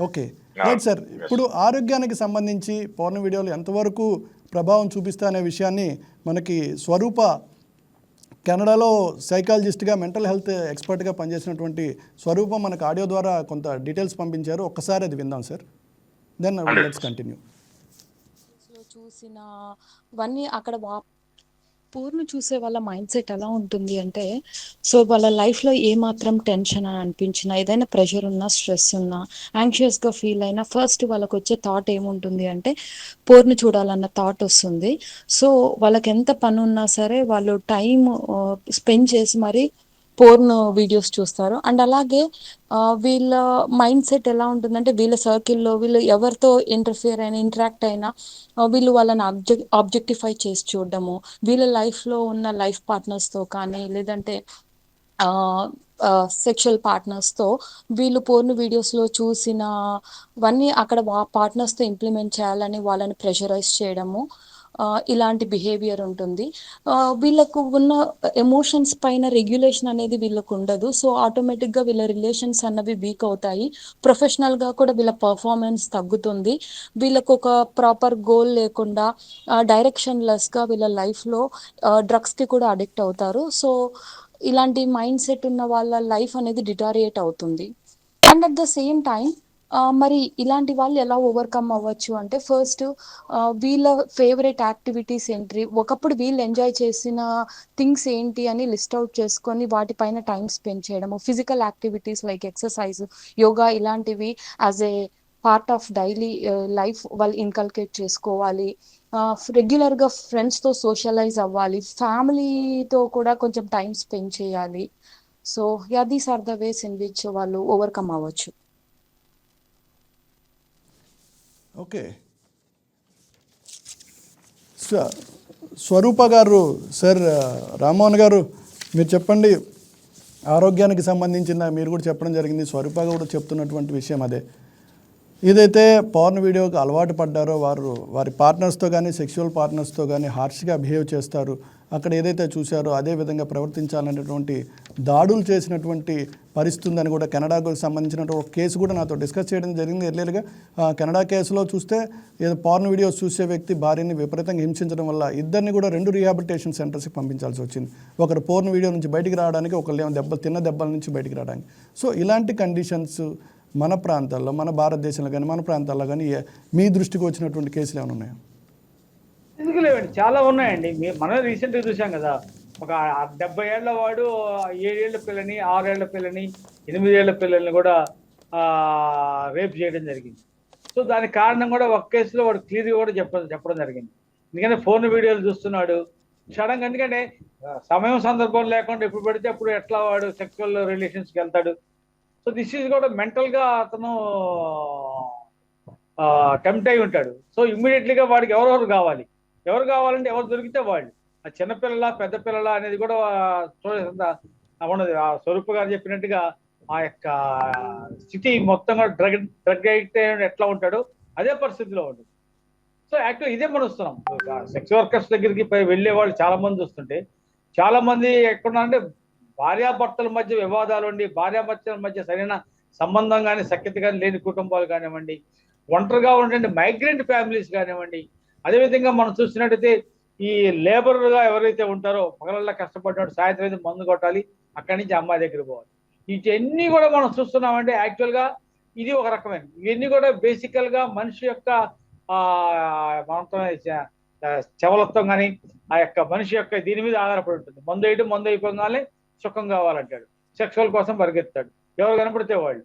Okay right sir. ఇప్పుడు ఆరోగ్యానికి సంబంధించి పోర్న్ వీడియోలు ఎంతవరకు ప్రభావం చూపిస్తా అనే విషయాన్ని మనకి స్వరూప కెనడాలో సైకాలజిస్ట్గా మెంటల్ హెల్త్ ఎక్స్పర్ట్గా పనిచేసినటువంటి స్వరూపం మనకు ఆడియో ద్వారా కొంత డీటెయిల్స్ పంపించారు. ఒక్కసారి అది విందాం సార్, దెన్ లెట్స్ కంటిన్యూ. చూసినవన్నీ అక్కడ పూర్ణ చూసే వాళ్ళ మైండ్ సెట్ ఎలా ఉంటుంది అంటే, సో వాళ్ళ లైఫ్లో ఏమాత్రం టెన్షన్ అని అనిపించినా, ఏదైనా ప్రెషర్ ఉన్నా, స్ట్రెస్ ఉన్నా, యాంగ్షియస్గా ఫీల్ అయినా ఫస్ట్ వాళ్ళకి వచ్చే థాట్ ఏముంటుంది అంటే పూర్ణ చూడాలన్న థాట్ వస్తుంది. సో వాళ్ళకి ఎంత పని ఉన్నా సరే వాళ్ళు టైం స్పెండ్ చేసి మరి పోర్న్ వీడియోస్ చూస్తారు. అండ్ అలాగే వీళ్ళ మైండ్ సెట్ ఎలా ఉంటుందంటే, వీళ్ళ సర్కిల్లో వీళ్ళు ఎవరితో ఇంటరాక్ట్ అయినా వీళ్ళు వాళ్ళని ఆబ్జెక్టిఫై చేసి చూడడము, వీళ్ళ లైఫ్లో ఉన్న లైఫ్ పార్ట్నర్స్తో కానీ లేదంటే సెక్షువల్ పార్ట్నర్స్తో వీళ్ళు పోర్న్ వీడియోస్లో చూసినవన్నీ అక్కడ పార్ట్నర్స్తో ఇంప్లిమెంట్ చేయాలని వాళ్ళని ప్రెషరైజ్ చేయడము, ఇలాంటి బిహేవియర్ ఉంటుంది. వీళ్ళకు ఉన్న ఎమోషన్స్ పైన రెగ్యులేషన్ అనేది వీళ్ళకు ఉండదు. సో ఆటోమేటిక్గా వీళ్ళ రిలేషన్స్ అన్నవి వీక్ అవుతాయి. ప్రొఫెషనల్గా కూడా వీళ్ళ పర్ఫార్మెన్స్ తగ్గుతుంది. వీళ్ళకు ఒక ప్రాపర్ గోల్ లేకుండా డైరెక్షన్ లెస్గా వీళ్ళ లైఫ్లో డ్రగ్స్కి కూడా అడిక్ట్ అవుతారు. సో ఇలాంటి మైండ్ సెట్ ఉన్న వాళ్ళ లైఫ్ అనేది డిటారియేట్ అవుతుంది. And at the same time మరి ఇలాంటి వాళ్ళు ఎలా ఓవర్కమ్ అవ్వచ్చు అంటే, ఫస్ట్ వీళ్ళ ఫేవరెట్ యాక్టివిటీస్ ఏంటి, ఒకప్పుడు వీళ్ళు ఎంజాయ్ చేసిన థింగ్స్ ఏంటి అని లిస్ట్ అవుట్ చేసుకొని వాటిపైన టైం స్పెండ్ చేయడము, physical activities like exercise, yoga ఇలాంటివి as a part of daily life వాళ్ళు ఇన్కల్కేట్ చేసుకోవాలి. రెగ్యులర్గా ఫ్రెండ్స్తో సోషలైజ్ అవ్వాలి, ఫ్యామిలీతో కూడా కొంచెం టైం స్పెండ్ చేయాలి. So these are the ways in which వాళ్ళు ఓవర్కమ్ అవ్వచ్చు. ఓకే స్వరూప గారు, సార్ రామ్మోహన్ గారు మీరు చెప్పండి. ఆరోగ్యానికి సంబంధించిన మీరు కూడా చెప్పడం జరిగింది, స్వరూప కూడా చెప్తున్నటువంటి విషయం అదే. ఏదైతే పోర్న్ వీడియోకి అలవాటు పడ్డారో వారి పార్ట్నర్స్తో కానీ సెక్షువల్ పార్ట్నర్స్తో కానీ హార్ష్గా బిహేవ్ చేస్తారు, అక్కడ ఏదైతే చూశారో అదే విధంగా ప్రవర్తించాలనేటువంటి దాడులు చేసినటువంటి పరిస్థితి ఉందని కూడా కెనడాకు సంబంధించినటువంటి ఒక కేసు కూడా నాతో డిస్కస్ చేయడం జరిగింది ఎర్లీగా. కెనడా కేసులో చూస్తే ఏదో పోర్న్ వీడియోస్ చూసే వ్యక్తి భార్యని విపరీతంగా హింసించడం వల్ల ఇద్దరిని కూడా 2 రీహాబిలిటేషన్ సెంటర్స్కి పంపించాల్సి వచ్చింది. ఒకరు పోర్న్ వీడియో నుంచి బయటికి రావడానికి, ఒకళ్ళు ఏమో తిన్న దెబ్బల నుంచి బయటికి రావడానికి. సో ఇలాంటి కండిషన్స్ మన ప్రాంతాల్లో, మన భారతదేశంలో కానీ మన ప్రాంతాల్లో కానీ మీ దృష్టికి వచ్చినటువంటి కేసులు ఏమైనా ఉన్నాయా? ఎందుకు లేవండి, చాలా ఉన్నాయండి. మనం రీసెంట్గా చూసాం కదా, ఒక 70 ఏళ్ల వాడు 7 ఏళ్ల పిల్లని, 6 ఏళ్ల పిల్లని, 8 ఏళ్ల పిల్లల్ని కూడా రేప్ చేయడం జరిగింది. సో దానికి కారణం కూడా ఒక కేసులో వాడు క్లియర్గా కూడా చెప్పడం జరిగింది. ఎందుకంటే ఫోన్ వీడియోలు చూస్తున్నాడు సడన్గా, ఎందుకంటే సమయం సందర్భం లేకుండా ఎప్పుడు పడితే అప్పుడు ఎట్లా వాడు సెక్సువల్ రిలేషన్స్కి వెళ్తాడు. సో దిస్ ఈజ్ కూడా మెంటల్గా అతను టెంప్ట్ అయి ఉంటాడు. సో ఇమ్మీడియట్లీగా వాడికి ఎవరు కావాలంటే ఎవరు దొరికితే వాళ్ళు, ఆ చిన్నపిల్లల పెద్ద పిల్లల అనేది కూడా ఉండదు. ఆ స్వరూప గారు చెప్పినట్టుగా ఆ యొక్క స్థితి మొత్తం కూడా డ్రగ్ అయితే ఎట్లా ఉంటాడో అదే పరిస్థితిలో ఉంటుంది. సో యాక్చువల్ ఇదే మనం వస్తున్నాం. సెక్స్ వర్కర్స్ దగ్గరికి వెళ్ళే వాళ్ళు చాలా మంది వస్తుంటే, చాలా మంది ఎక్కడున్నారంటే భార్యాభర్తల మధ్య వివాదాలు ఉండి, భార్యాభర్తల మధ్య సరైన సంబంధం కానీ సఖ్యత కానీ లేని కుటుంబాలు కానివ్వండి, ఒంటరిగా ఉండే మైగ్రెంట్ ఫ్యామిలీస్ కానివ్వండి, అదేవిధంగా మనం చూసినట్టయితే ఈ లేబర్గా ఎవరైతే ఉంటారో పగలల్లా కష్టపడ్డాడు, సాయంత్రం అయితే మందు కొట్టాలి, అక్కడి నుంచి అమ్మాయి దగ్గర పోవాలి. ఇవన్నీ కూడా మనం చూస్తున్నామంటే యాక్చువల్గా ఇది ఒక రకమైన, ఇవన్నీ కూడా బేసికల్గా మనిషి యొక్క మనతో చవలత్వం కానీ ఆ యొక్క మనిషి యొక్క దీని మీద ఆధారపడి ఉంటుంది. మందు అయిపోగానే సుఖం కావాలంటాడు, సెక్సువల్ కోసం పరిగెత్తాడు, ఎవరు కనపడితే వాళ్ళు.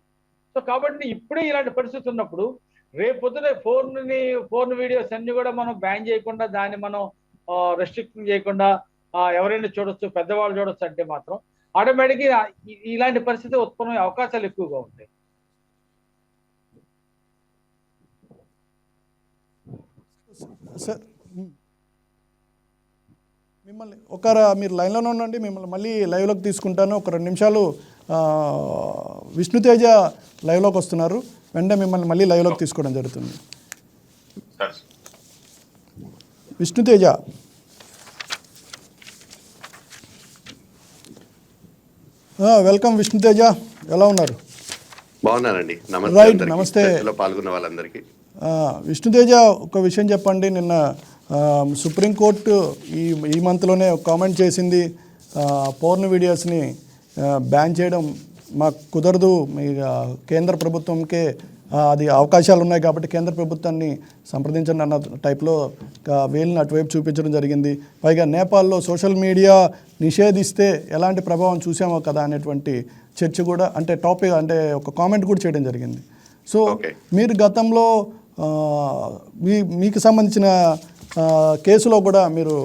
సో కాబట్టి ఇప్పుడే ఇలాంటి పరిస్థితి ఉన్నప్పుడు రేపు పొద్దున ఫోన్ వీడియోస్ అన్ని కూడా మనం బ్యాన్ చేయకుండా, దాన్ని మనం రెస్ట్రిక్షన్ చేయకుండా ఎవరైనా చూడొచ్చు, పెద్దవాళ్ళు చూడొచ్చు అంటే మాత్రం ఆటోమేటిక్గా ఇలాంటి పరిస్థితి ఉత్పన్నమయ్యే అవకాశాలు ఎక్కువగా ఉంటాయి. సార్ మిమ్మల్ని మీరు లైన్లోనే ఉండండి, మిమ్మల్ని మళ్ళీ లైవ్లోకి తీసుకుంటాను. ఒక 2 నిమిషాలు. విష్ణుతేజ లైవ్లోకి వస్తున్నారు, వెంటనే మిమ్మల్ని మళ్ళీ లైవ్లోకి తీసుకోవడం జరుగుతుంది. విష్ణుతేజ, వెల్కమ్. విష్ణుతేజ ఎలా ఉన్నారు? బాగున్నానండి. రైట్, నమస్తే. పాల్గొన్న వాళ్ళందరికీ విష్ణుతేజ, ఒక విషయం చెప్పండి. నిన్న సుప్రీంకోర్టు ఈ మంత్లోనే ఒక కామెంట్ చేసింది, పోర్న్ వీడియోస్ని బ్యాన్ చేయడం మాకు కుదరదు, మీ కేంద్ర ప్రభుత్వంకే అది అవకాశాలు ఉన్నాయి కాబట్టి కేంద్ర ప్రభుత్వాన్ని సంప్రదించండి అన్న టైప్లో వేలుని అటువైపు చూపించడం జరిగింది. పైగా నేపాల్లో సోషల్ మీడియా నిషేధిస్తే ఎలాంటి ప్రభావం చూసామో కదా అనేటువంటి చర్చ కూడా, అంటే టాపిక్, అంటే ఒక కామెంట్ కూడా చేయడం జరిగింది. సో మీరు గతంలో మీకు సంబంధించిన కేసులో కూడా మీరు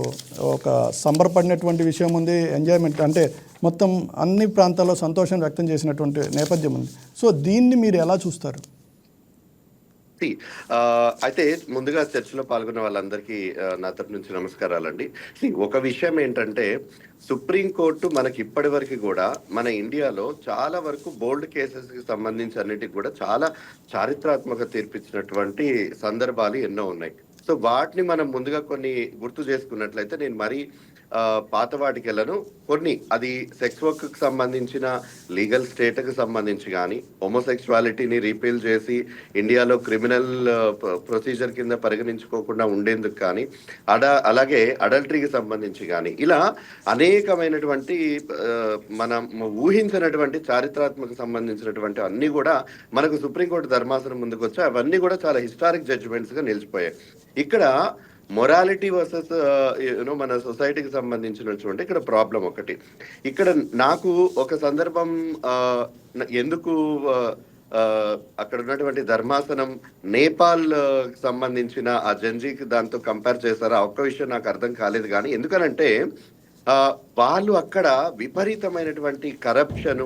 ఒక సంబరపడినటువంటి విషయం ఉంది, ఎంజాయ్మెంట్ అంటే మొత్తం అన్ని ప్రాంతాల్లో సంతోషం వ్యక్తం చేసినటువంటి నేపథ్యం ఉంది. సో దీన్ని మీరు ఎలా చూస్తారు? అయితే ముందుగా చర్చలో పాల్గొన్న వాళ్ళందరికీ నా తరపు నుంచి నమస్కారాలండి. ఒక విషయం ఏంటంటే, సుప్రీంకోర్టు మనకి ఇప్పటి వరకు కూడా మన ఇండియాలో చాలా వరకు బోల్డ్ కేసెస్కి సంబంధించి అన్నిటికి కూడా చాలా చారిత్రాత్మక తీర్పిచ్చినటువంటి సందర్భాలు ఎన్నో ఉన్నాయి. సో వాటిని మనం ముందుగా కొన్ని గుర్తు చేసుకున్నట్లయితే, నేను మరీ పాత వాటికి వెళ్ళను, కొన్ని అది సెక్స్ వర్క్కి సంబంధించిన లీగల్ స్టేట్కి సంబంధించి కానీ, హోమోసెక్చువాలిటీని రీపీల్ చేసి ఇండియాలో క్రిమినల్ ప్రొసీజర్ కింద పరిగణించుకోకుండా ఉండేందుకు కానీ, అలాగే అడల్టరీకి సంబంధించి కానీ, ఇలా అనేకమైనటువంటి మనం ఊహించినటువంటి చారిత్రాత్మక సంబంధించినటువంటి అన్నీ కూడా మనకు సుప్రీంకోర్టు ధర్మాసనం ముందుకు వచ్చి అవన్నీ కూడా చాలా హిస్టారిక్ జడ్జిమెంట్స్గా నిలిచిపోయాయి. ఇక్కడ మొరాలిటీ వర్సెస్ మన సొసైటీకి సంబంధించినటువంటి ఇక్కడ ప్రాబ్లం ఒకటి. ఇక్కడ నాకు ఒక సందర్భం ఎందుకు అక్కడ ఉన్నటువంటి ధర్మాసనం నేపాల్ సంబంధించిన ఆ జంజీకి దాంతో కంపేర్ చేశారా ఒక్క విషయం నాకు అర్థం కాలేదు. కానీ ఎందుకనంటే వాళ్ళు అక్కడ విపరీతమైనటువంటి కరప్షన్,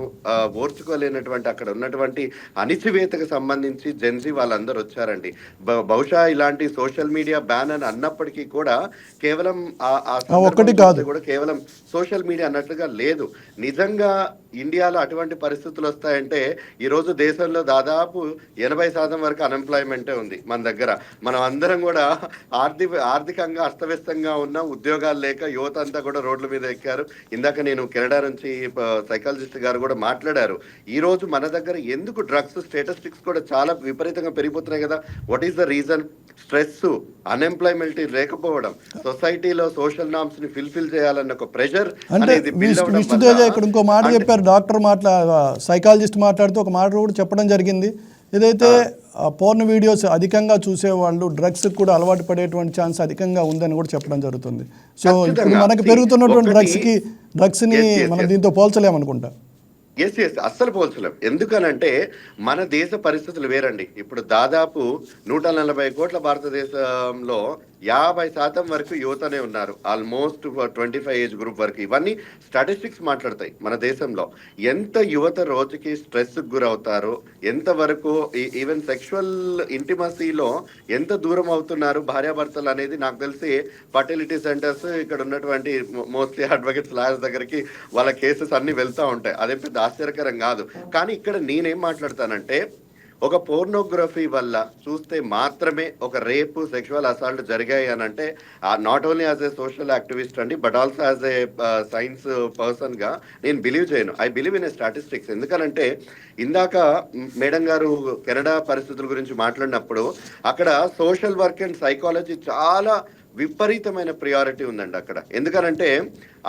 ఓర్చుకోలేనటువంటి అక్కడ ఉన్నటువంటి అణిచివేతకు సంబంధించి జెన్జీ వాళ్ళందరూ వచ్చారండి. బహుశా ఇలాంటి సోషల్ మీడియా బ్యాన్ అని అన్నప్పటికీ కూడా కేవలం ఒక్కటి కాదు కూడా కేవలం సోషల్ మీడియా అన్నట్లుగా లేదు. నిజంగా ఇండియాలో అటువంటి పరిస్థితులు వస్తాయంటే ఈరోజు దేశంలో దాదాపు 80% వరకు అన్ఎంప్లాయ్మెంటే ఉంది మన దగ్గర. మనం అందరం కూడా ఆర్థికంగా అస్తవ్యస్తంగా ఉన్న, ఉద్యోగాలు లేక యువత అంతా కూడా రోడ్ల మీద ఎక్కారు. ఇందాక నేను కెనడా నుంచి సైకాలజిస్ట్ గారు కూడా మాట్లాడారు. ఈ రోజు మన దగ్గర ఎందుకు డ్రగ్స్ స్టేటిస్టిక్స్ కూడా చాలా విపరీతంగా పెరిగిపోతున్నాయి కదా. What is the reason? Stress, unemployment లేకపోవడం, సొసైటీలో సోషల్ నార్మ్స్ ని ఫిల్ఫిల్ చేయాలన్న ఒక ప్రెషర్ అనేది బిల్డ్ అవ్వడం వల్ల. ఇక్కడ ఇంకో మాట చెప్పారు డాక్టర్ సైకాలజిస్ట్ మాట్లాడుతూ ఒక మాట కూడా చెప్పడం జరిగింది. ఏదైతే పోర్న్ వీడియోస్ అధికంగా చూసేవాళ్ళు డ్రగ్స్ కూడా అలవాటు పడేటువంటి ఛాన్స్ అధికంగా ఉందని కూడా చెప్పడం జరుగుతుంది. సో ఇప్పుడు మనకు పెరుగుతున్నటువంటి డ్రగ్స్ని మనం దీంతో పోల్చలేమనుకుంటా. ఎస్ అస్సలు పోల్చలేం. ఎందుకనంటే మన దేశ పరిస్థితులు వేరండి. ఇప్పుడు దాదాపు 140 కోట్ల భారతదేశంలో 50% వరకు యువతనే ఉన్నారు. ఆల్మోస్ట్ 25 ఏజ్ గ్రూప్ వరకు. ఇవన్నీ స్టాటిస్టిక్స్ మాట్లాడతాయి. మన దేశంలో ఎంత యువత రోజుకి స్ట్రెస్ గురవుతారో, ఎంతవరకు ఈవెన్ సెక్షువల్ ఇంటిమసీలో ఎంత దూరం అవుతున్నారు భార్యాభర్తలు అనేది నాకు తెలిసి ఫర్టిలిటీ సెంటర్స్, ఇక్కడ ఉన్నటువంటి మోస్ట్లీ అడ్వకేట్స్, లాయర్స్ దగ్గరికి వాళ్ళ కేసెస్ అన్ని వెళ్తూ ఉంటాయి. అదే పెద్ద ఆశ్చర్యకరం కాదు. కానీ ఇక్కడ నేనేం మాట్లాడతానంటే, ఒక పోర్నోగ్రఫీ వల్ల చూస్తే మాత్రమే ఒక రేపు, సెక్షువల్ అసాల్ట్ జరిగాయి అని అంటే not only as a social activist అండి, but also as a science person గా నేను బిలీవ్ చేయను. I believe in a statistics. ఎందుకనంటే ఇందాక మేడం గారు కెనడా పరిస్థితుల గురించి మాట్లాడినప్పుడు అక్కడ సోషల్ వర్క్ అండ్ సైకాలజీ చాలా విపరీతమైన ప్రియారిటీ ఉందండి అక్కడ. ఎందుకనంటే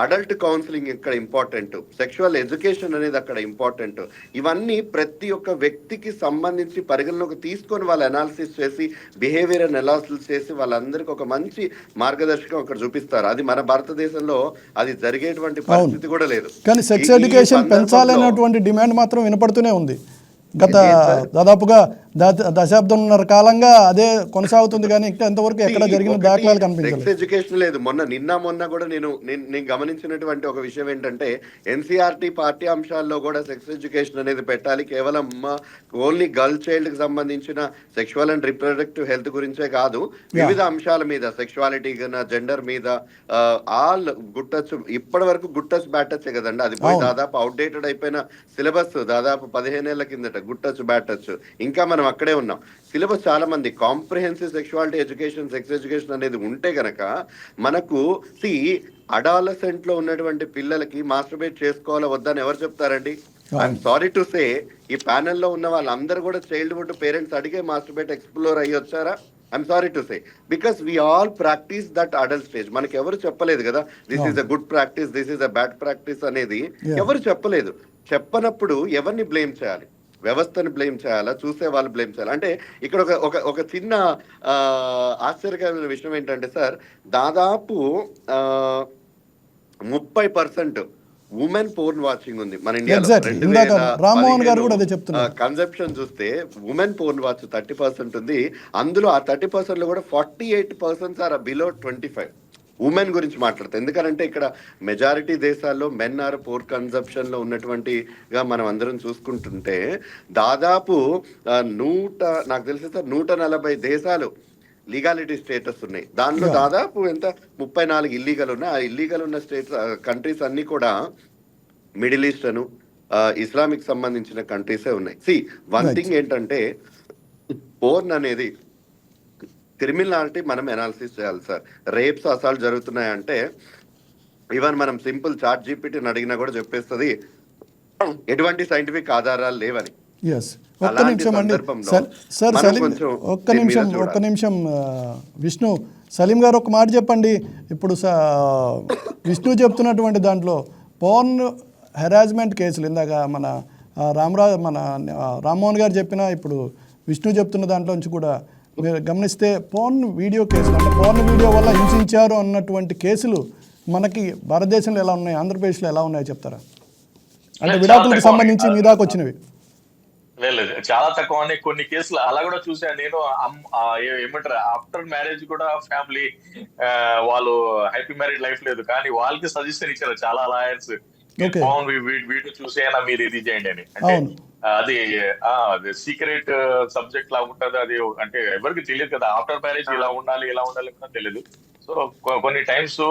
అడల్ట్ కౌన్సిలింగ్ ఇక్కడ ఇంపార్టెంట్, సెక్షువల్ ఎడ్యుకేషన్ అనేది అక్కడ ఇంపార్టెంట్. ఇవన్నీ ప్రతి ఒక్క వ్యక్తికి సంబంధించి పరిగణలోకి తీసుకొని వాళ్ళు అనాలిసిస్ చేసి, బిహేవియర్ అనాలిసిస్ చేసి వాళ్ళందరికీ ఒక మంచి మార్గదర్శకం అక్కడ చూపిస్తారు. అది మన భారతదేశంలో అది జరిగేటువంటి పరిస్థితి కూడా లేదు. కానీ సెక్స్ ఎడ్యుకేషన్ పెంచాలనేటువంటి డిమాండ్ మాత్రం వినపడుతూనే ఉంది. గత దాదాపుగా దశాబ్దంన్నర కాలంగా అదే కొనసాగుతుంది, కానీ ఇంతవరకు ఎక్కడ జరిగిన దాఖలాలు కనిపించలేదు. సెక్స్ ఎడ్యుకేషన్ లేదు. మొన్న కూడా నేను గమనించినటువంటి ఒక విషయం ఏంటంటే, ఎన్సీఆర్టీ పాఠ్యాంశాల్లో కూడా సెక్స్ ఎడ్యుకేషన్ అనేది పెట్టాలి. కేవలం ఓన్లీ గర్ల్ చైల్డ్ కి సంబంధించిన సెక్షువల్ అండ్ రిప్రొడక్టివ్ హెల్త్ గురించే కాదు, వివిధ అంశాల మీద, సెక్షువాలిటీ, జెండర్ మీద, ఆల్ గుడ్ టచ్. ఇప్పటి వరకు గుడ్ టచ్ బ్యాడ్ టచ్ కదండి. అది పోయి దాదాపు అవుట్డేటెడ్ అయిపోయిన సిలబస్ దాదాపు 15 ఏళ్ల కిందట గుడ్ టచ్ బ్యాడ్ టచ్. ఇంకా మనం అక్కడే ఉన్నాం. సిలబస్ చాలా మంది comprehensive sexuality education, sex education అనేది ఉంటే గనక మనకు అడాలసెంట్ లో ఉన్నటువంటి పిల్లలకి మాస్టర్బేట్ చేసుకోవాలా వద్దని ఎవరు చెప్తారండి? ఐఎమ్ సారీ టు సే, ఈ ప్యానెల్లో ఉన్న వాళ్ళందరూ కూడా చైల్డ్హుడ్ పేరెంట్స్ అడిగే మాస్టర్బేట్ ఎక్స్ప్లోర్ అయ్యి వచ్చారా? I'm sorry to say, because we all practice that adult stage. మనకి ఎవరు చెప్పలేదు కదా this is a good practice, this is a bad practice అనేది ఎవరు చెప్పలేదు. చెప్పనప్పుడు ఎవరిని బ్లేమ్ చేయాలి? వ్యవస్థను బ్లేమ్ చేయాలా? చూసే వాళ్ళు బ్లేమ్ చేయాలి? అంటే ఇక్కడ ఒక చిన్న ఆశ్చర్యకరమైన విషయం ఏంటంటే సార్, దాదాపు 30% ఉమెన్ పోర్న్ వాచింగ్ ఉంది మన ఇండియాలో. 2015 కన్సెప్షన్ చూస్తే ఉమెన్ పోర్న్ వాచ్ 30% ఉంది. అందులో ఆ 30% లో కూడా 48% ఆర్ బిలో 25. ఉమెన్ గురించి మాట్లాడతాం. ఎందుకంటే ఇక్కడ మెజారిటీ దేశాల్లో మెన్ ఆర్ పోర్ కన్సంప్షన్ లో ఉన్నటువంటిగా మనం అందరం చూసుకుంటుంటే దాదాపు నాకు తెలిసి 140 దేశాలు లీగాలిటీ స్టేటస్ ఉన్నాయి. దానిలో దాదాపు 34 ఇల్లీగల్ ఉన్నాయి. ఆ ఇల్లీగల్ ఉన్న స్టేట్స్, కంట్రీస్ అన్ని కూడా మిడిల్ ఈస్ట్ అను ఇస్లామిక్ సంబంధించిన కంట్రీసే ఉన్నాయి. వన్ థింగ్ ఏంటంటే, పోర్న్ అనేది క్రిమినాలిటీ మనం అనాలిసిస్ చేయాలి సార్. రేప్స్, అసాల్ట్ జరుగుతున్నాయంటే ఈవెన్ మనం సింపుల్ చాట్ జీపీటీని అడిగినా కూడా చెప్పేస్తుంది ఎటువంటి సైంటిఫిక్ ఆధారాలు లేవని. ఒక్క నిమిషం విష్ణు, సలీం గారు ఒక మాట చెప్పండి. ఇప్పుడు విష్ణు చెప్తున్నటువంటి దాంట్లో పోర్న్ హెరాస్మెంట్ కేసులు ఇందాక మన రామ్మోహన్ గారు చెప్పిన, ఇప్పుడు విష్ణు చెప్తున్న దాంట్లో నుంచి కూడా మీరు గమనిస్తే పోర్న్ వీడియో కేసులు, అంటే పోర్న్ వీడియో వల్ల హింసించారు అన్నటువంటి కేసులు మనకి భారతదేశంలో ఎలా ఉన్నాయి, ఆంధ్రప్రదేశ్లో ఎలా ఉన్నాయో చెప్తారా? అంటే విడాకులకు సంబంధించి మీ దాకా వచ్చినవి. లేదు చాలా తక్కువ అని కొన్ని కేసులు అలా కూడా చూసాను నేను. ఏమంటారు, ఆఫ్టర్ మ్యారేజ్ కూడా ఫ్యామిలీ వాళ్ళు హ్యాపీ మ్యారీడ్ లైఫ్ లేదు, కానీ వాళ్ళకి సజెషన్ ఇచ్చారు చాలా లాయర్స్, ఓకే. బాగుంది వీడియో చూసేనా మీరు ఇది చేయండి అని. అంటే అవును. అది సీక్రెట్ సబ్జెక్ట్ లా ఉంటది అది, అంటే ఎవరికి తెలియదు కదా ఆఫ్టర్ మ్యారేజ్ ఇలా ఉండాలి కూడా తెలియదు. సో కొన్ని టైమ్స్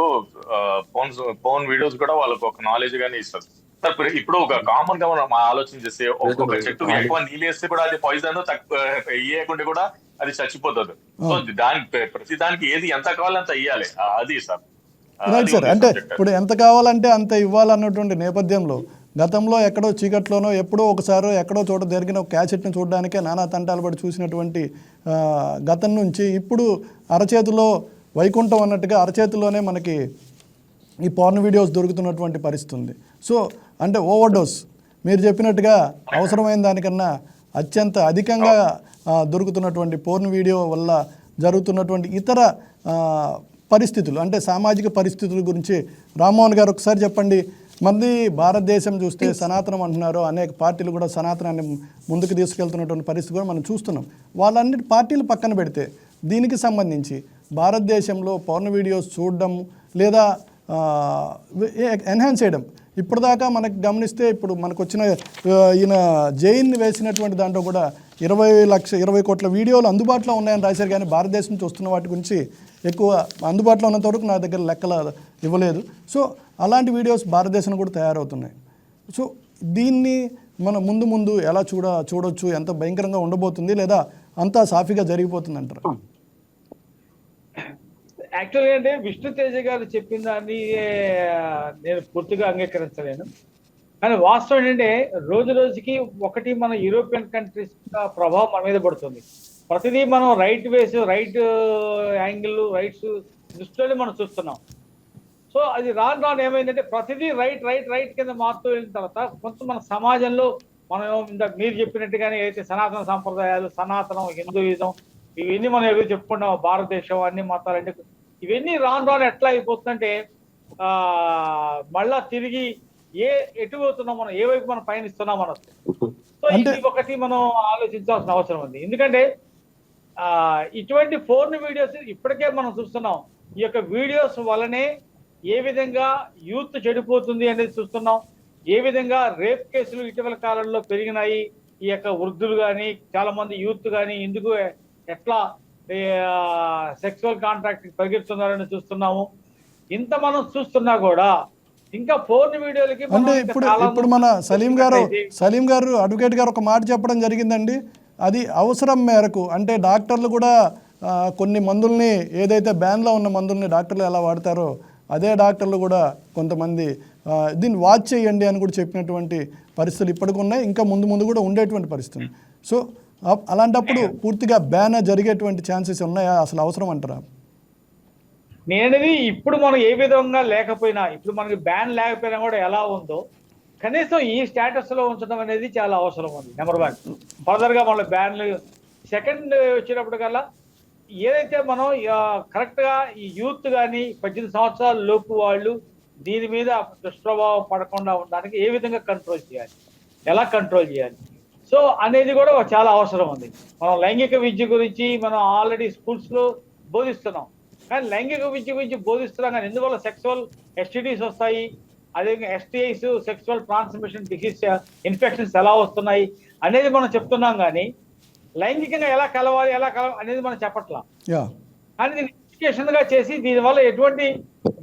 ఫోన్ వీడియోస్ కూడా వాళ్ళకి ఒక నాలెడ్జ్ గానే ఇస్తారు. ఇప్పుడు ఒక కామన్ గా మనం ఆలోచన చేస్తే ఒక్కొక్క చెట్టుకి ఎక్కువ నీళ్ళు వేస్తే కూడా అది పాయిజన్, తక్కువ ఇయ్యకుండా కూడా అది చచ్చిపోతుంది. సో ప్రతి దానికి ఏది ఎంత కావాలో అంత ఇయ్యాలి, అది సార్. Right sir. అంటే ఇప్పుడు ఎంత కావాలంటే అంత ఇవ్వాలన్నటువంటి నేపథ్యంలో గతంలో ఎక్కడో చీకట్లోనో ఎప్పుడో ఒకసారి ఎక్కడో చోట జరిగిన ఒక క్యాసెట్ని చూడడానికే నానా తంటాలు పడి చూసినటువంటి గతం నుంచి ఇప్పుడు అరచేతిలో వైకుంఠం అన్నట్టుగా అరచేతిలోనే మనకి ఈ పోర్న్ వీడియోస్ దొరుకుతున్నటువంటి పరిస్థితి ఉంది. సో అంటే ఓవర్డోస్ మీరు చెప్పినట్టుగా అవసరమైన దానికన్నా అత్యంత అధికంగా దొరుకుతున్నటువంటి పోర్న్ వీడియో వల్ల జరుగుతున్నటువంటి ఇతర పరిస్థితులు, అంటే సామాజిక పరిస్థితుల గురించి రామ్మోహన్ గారు ఒకసారి చెప్పండి. మంది భారతదేశం చూస్తే సనాతనం అంటున్నారు, అనేక పార్టీలు కూడా సనాతనాన్ని ముందుకు తీసుకెళ్తున్నటువంటి పరిస్థితి కూడా మనం చూస్తున్నాం. వాళ్ళన్నిటి పార్టీలు పక్కన పెడితే దీనికి సంబంధించి భారతదేశంలో పోర్న్ వీడియోస్ చూడడం లేదా ఎన్హాన్స్ చేయడం, ఇప్పటిదాకా మనకు గమనిస్తే ఇప్పుడు మనకు వచ్చిన ఈయన జైన్ వేసినటువంటి దాంట్లో కూడా 20 కోట్ల వీడియోలు అందుబాటులో ఉన్నాయని రాశారు, కానీ భారతదేశం నుంచి వస్తున్న వాటి గురించి ఎక్కువ అందుబాటులో ఉన్నంత వరకు నా దగ్గర లెక్కలు ఇవ్వలేదు. సో అలాంటి వీడియోస్ భారతదేశంలో కూడా తయారవుతున్నాయి. సో దీన్ని మనం ముందు ఎలా చూడొచ్చు, ఎంత భయంకరంగా ఉండబోతుంది, లేదా అంతా సాఫీగా జరిగిపోతుంది అంటారు? యాక్చువల్గా అంటే విష్ణు తేజ గారు చెప్పిన దాన్ని నేను పూర్తిగా అంగీకరించలేను. కానీ వాస్తవం ఏంటంటే రోజు రోజుకి ఒకటి మన యూరోపియన్ కంట్రీస్ ప్రభావం మన మీద పడుతుంది. ప్రతిదీ మనం రైట్ రైట్ యాంగిల్ రైట్స్ దృష్టిలోనే మనం చూస్తున్నాం. సో అది రాను ఏమైందంటే ప్రతిదీ రైట్ కింద మారుతూ వెళ్ళిన తర్వాత కొంత మన సమాజంలో మనం ఇందాక మీరు చెప్పినట్టుగానే ఏదైతే సనాతన సాంప్రదాయాలు, సనాతనం, హిందూయిజం, ఇవన్నీ మనం ఏదో చెప్పుకున్నాం, భారతదేశం అన్ని మతాలంటే ఇవన్నీ రాను ఎట్లా అయిపోతుందంటే మళ్ళా తిరిగి ఎటు పోతున్నాం మనం, ఏ వైపు మనం పయనిస్తున్నాం మనం. సో ఇది ఒకటి మనం ఆలోచించాల్సిన అవసరం ఉంది. ఎందుకంటే ఇటువంటి ఫోన్ వీడియోస్ ఇప్పటికే మనం చూస్తున్నాం. ఈ యొక్క వీడియోస్ వల్లనే ఏ విధంగా యూత్ చెడిపోతుంది అనేది చూస్తున్నాం. ఏ విధంగా రేప్ కేసులు ఇటీవల కాలంలో పెరిగినాయి. ఈ యొక్క వృద్ధులు కానీ చాలా మంది యూత్ కానీ ఎందుకు ఎట్లా సెక్సువల్ కాంట్రాక్ట్ పరిగెడుతున్నారని చూస్తున్నాము. ఇంత మనం చూస్తున్నా కూడా ఇంకా ఫోన్ వీడియోలకి అంటే ఇప్పుడు మన సలీం గారు అడ్వకేట్ గారు ఒక మాట చెప్పడం జరిగిందండి. అది అవసరం మేరకు, అంటే డాక్టర్లు కూడా కొన్ని మందుల్ని, ఏదైతే బ్యాన్లో ఉన్న మందుల్ని డాక్టర్లు ఎలా వాడతారో అదే డాక్టర్లు కూడా కొంతమంది దీన్ని వాచ్ చేయండి అని కూడా చెప్పినటువంటి పరిస్థితులు ఇప్పటికి ఉన్నాయి, ఇంకా ముందు కూడా ఉండేటువంటి పరిస్థితి. సో అలాంటప్పుడు పూర్తిగా బ్యాన్ జరిగేటువంటి ఛాన్సెస్ ఉన్నాయా, అసలు అవసరం అంటారా? నేనది ఇప్పుడు మనం ఏ విధంగా లేకపోయినా, ఇప్పుడు మనకి బ్యాన్ లేకపోయినా కూడా ఎలా ఉందో కనీసం ఈ స్టేటస్ లో ఉంచడం అనేది చాలా అవసరం ఉంది. నెంబర్ 1. ఫర్దర్ గా మన బ్యాన్లు సెకండ్ వచ్చినప్పటికల్లా ఏదైతే మనం కరెక్ట్ గా ఈ యూత్ కానీ 18 సంవత్సరాల లోపు వాళ్ళు దీని మీద దుష్ప్రభావం పడకుండా ఉండడానికి ఏ విధంగా కంట్రోల్ చేయాలి, ఎలా కంట్రోల్ చేయాలి, సో అనేది కూడా చాలా అవసరం ఉంది. మనం లైంగిక విద్య గురించి మనం ఆల్రెడీ స్కూల్స్ లో బోధిస్తున్నాం, కానీ లైంగిక విద్య గురించి బోధిస్తున్నాం కానీ ఎందువల్ల సెక్సువల్ STDs వస్తాయి, అదేవిధంగా STIs, sexual transmission disease infections ఎలా వస్తున్నాయి అనేది మనం చెప్తున్నాం, కానీ లైంగికంగా ఎలా కలవాలి అనేది మనం చెప్పట్లా. కానీ దీన్ని ఎడ్యుకేషన్ గా చేసి దీనివల్ల ఎటువంటి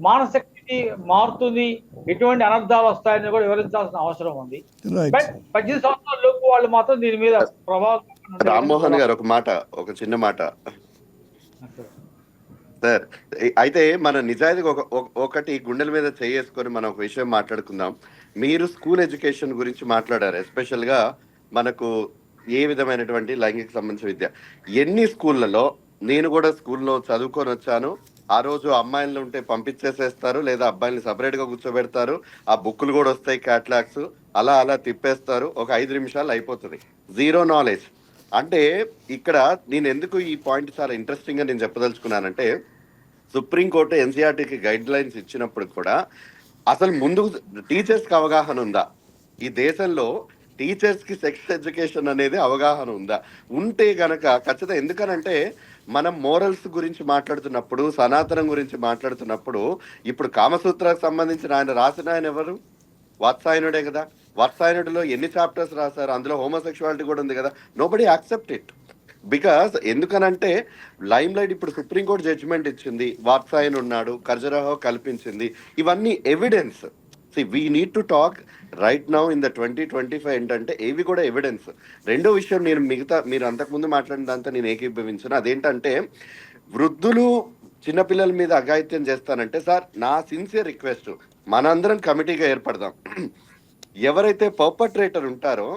మానసిక స్థితి మారుతుంది, ఎటువంటి అనర్థాలు వస్తాయని కూడా వివరించాల్సిన అవసరం ఉంది. బట్ 18 సంవత్సరాల లోపు వాళ్ళు మాత్రం దీని మీద ప్రభావం. రామ్మోహన్ గారు ఒక చిన్న మాట సార్. అయితే మన నిజాయితీగా ఒకటి గుండెల మీద చేసుకొని మనం ఒక విషయం మాట్లాడుకుందాం. మీరు స్కూల్ ఎడ్యుకేషన్ గురించి మాట్లాడారు, ఎస్పెషల్ గా మనకు ఏ విధమైనటువంటి లైంగిక సంబంధించిన విద్య. ఎన్ని స్కూళ్ళలో, నేను కూడా స్కూల్లో చదువుకొని వచ్చాను, ఆ రోజు అమ్మాయిలు ఉంటే పంపించేసేస్తారు, లేదా అబ్బాయిల్ని సపరేట్ గా కూర్చోబెడతారు, ఆ బుక్కులు కూడా వస్తాయి, క్యాట్లాగ్స్, అలా తిప్పేస్తారు, ఒక 5 నిమిషాలు అయిపోతుంది, జీరో నాలెడ్జ్. అంటే ఇక్కడ నేను ఎందుకు ఈ పాయింట్ చాలా ఇంట్రెస్టింగ్ గా నేను చెప్పదలుచుకున్నానంటే, సుప్రీంకోర్టు NCERTకి గైడ్ లైన్స్ ఇచ్చినప్పుడు కూడా అసలు ముందు టీచర్స్కి అవగాహన ఉందా? ఈ దేశంలో టీచర్స్ కి సెక్స్ ఎడ్యుకేషన్ అనేది అవగాహన ఉందా? ఉంటే గనక ఖచ్చితంగా, ఎందుకనంటే మనం మోరల్స్ గురించి మాట్లాడుతున్నప్పుడు, సనాతనం గురించి మాట్లాడుతున్నప్పుడు, ఇప్పుడు కామసూత్రకు సంబంధించిన ఆయన రాసిన ఆయన ఎవరు? వాత్సాయనుడే కదా. వాత్సాయనుడిలో ఎన్ని చాప్టర్స్ రాశారు? అందులో హోమోసెక్షువాలిటీ కూడా ఉంది కదా. Nobody accept it. బికాస్ ఎందుకనంటే లైమ్ లైట్ ఇప్పుడు సుప్రీంకోర్టు జడ్జిమెంట్ ఇచ్చింది, వాత్సాయన్ ఉన్నాడు, ఖర్జురాహో కల్పించింది, ఇవన్నీ evidence. We need to talk right now in the 2025 ఏంటంటే ఏవి కూడా ఎవిడెన్స్. రెండో విషయం, నేను మీరు అంతకుముందు మాట్లాడిన దాంతో నేను ఏకీభవించిన అదేంటంటే, వృద్ధులు చిన్నపిల్లల మీద అఘాయిత్యం చేస్తానంటే, సార్ నా సిన్సియర్ రిక్వెస్ట్, మనందరం కమిటీగా ఏర్పడదాం. ఎవరైతే పర్పట్రేటర్ ఉంటారో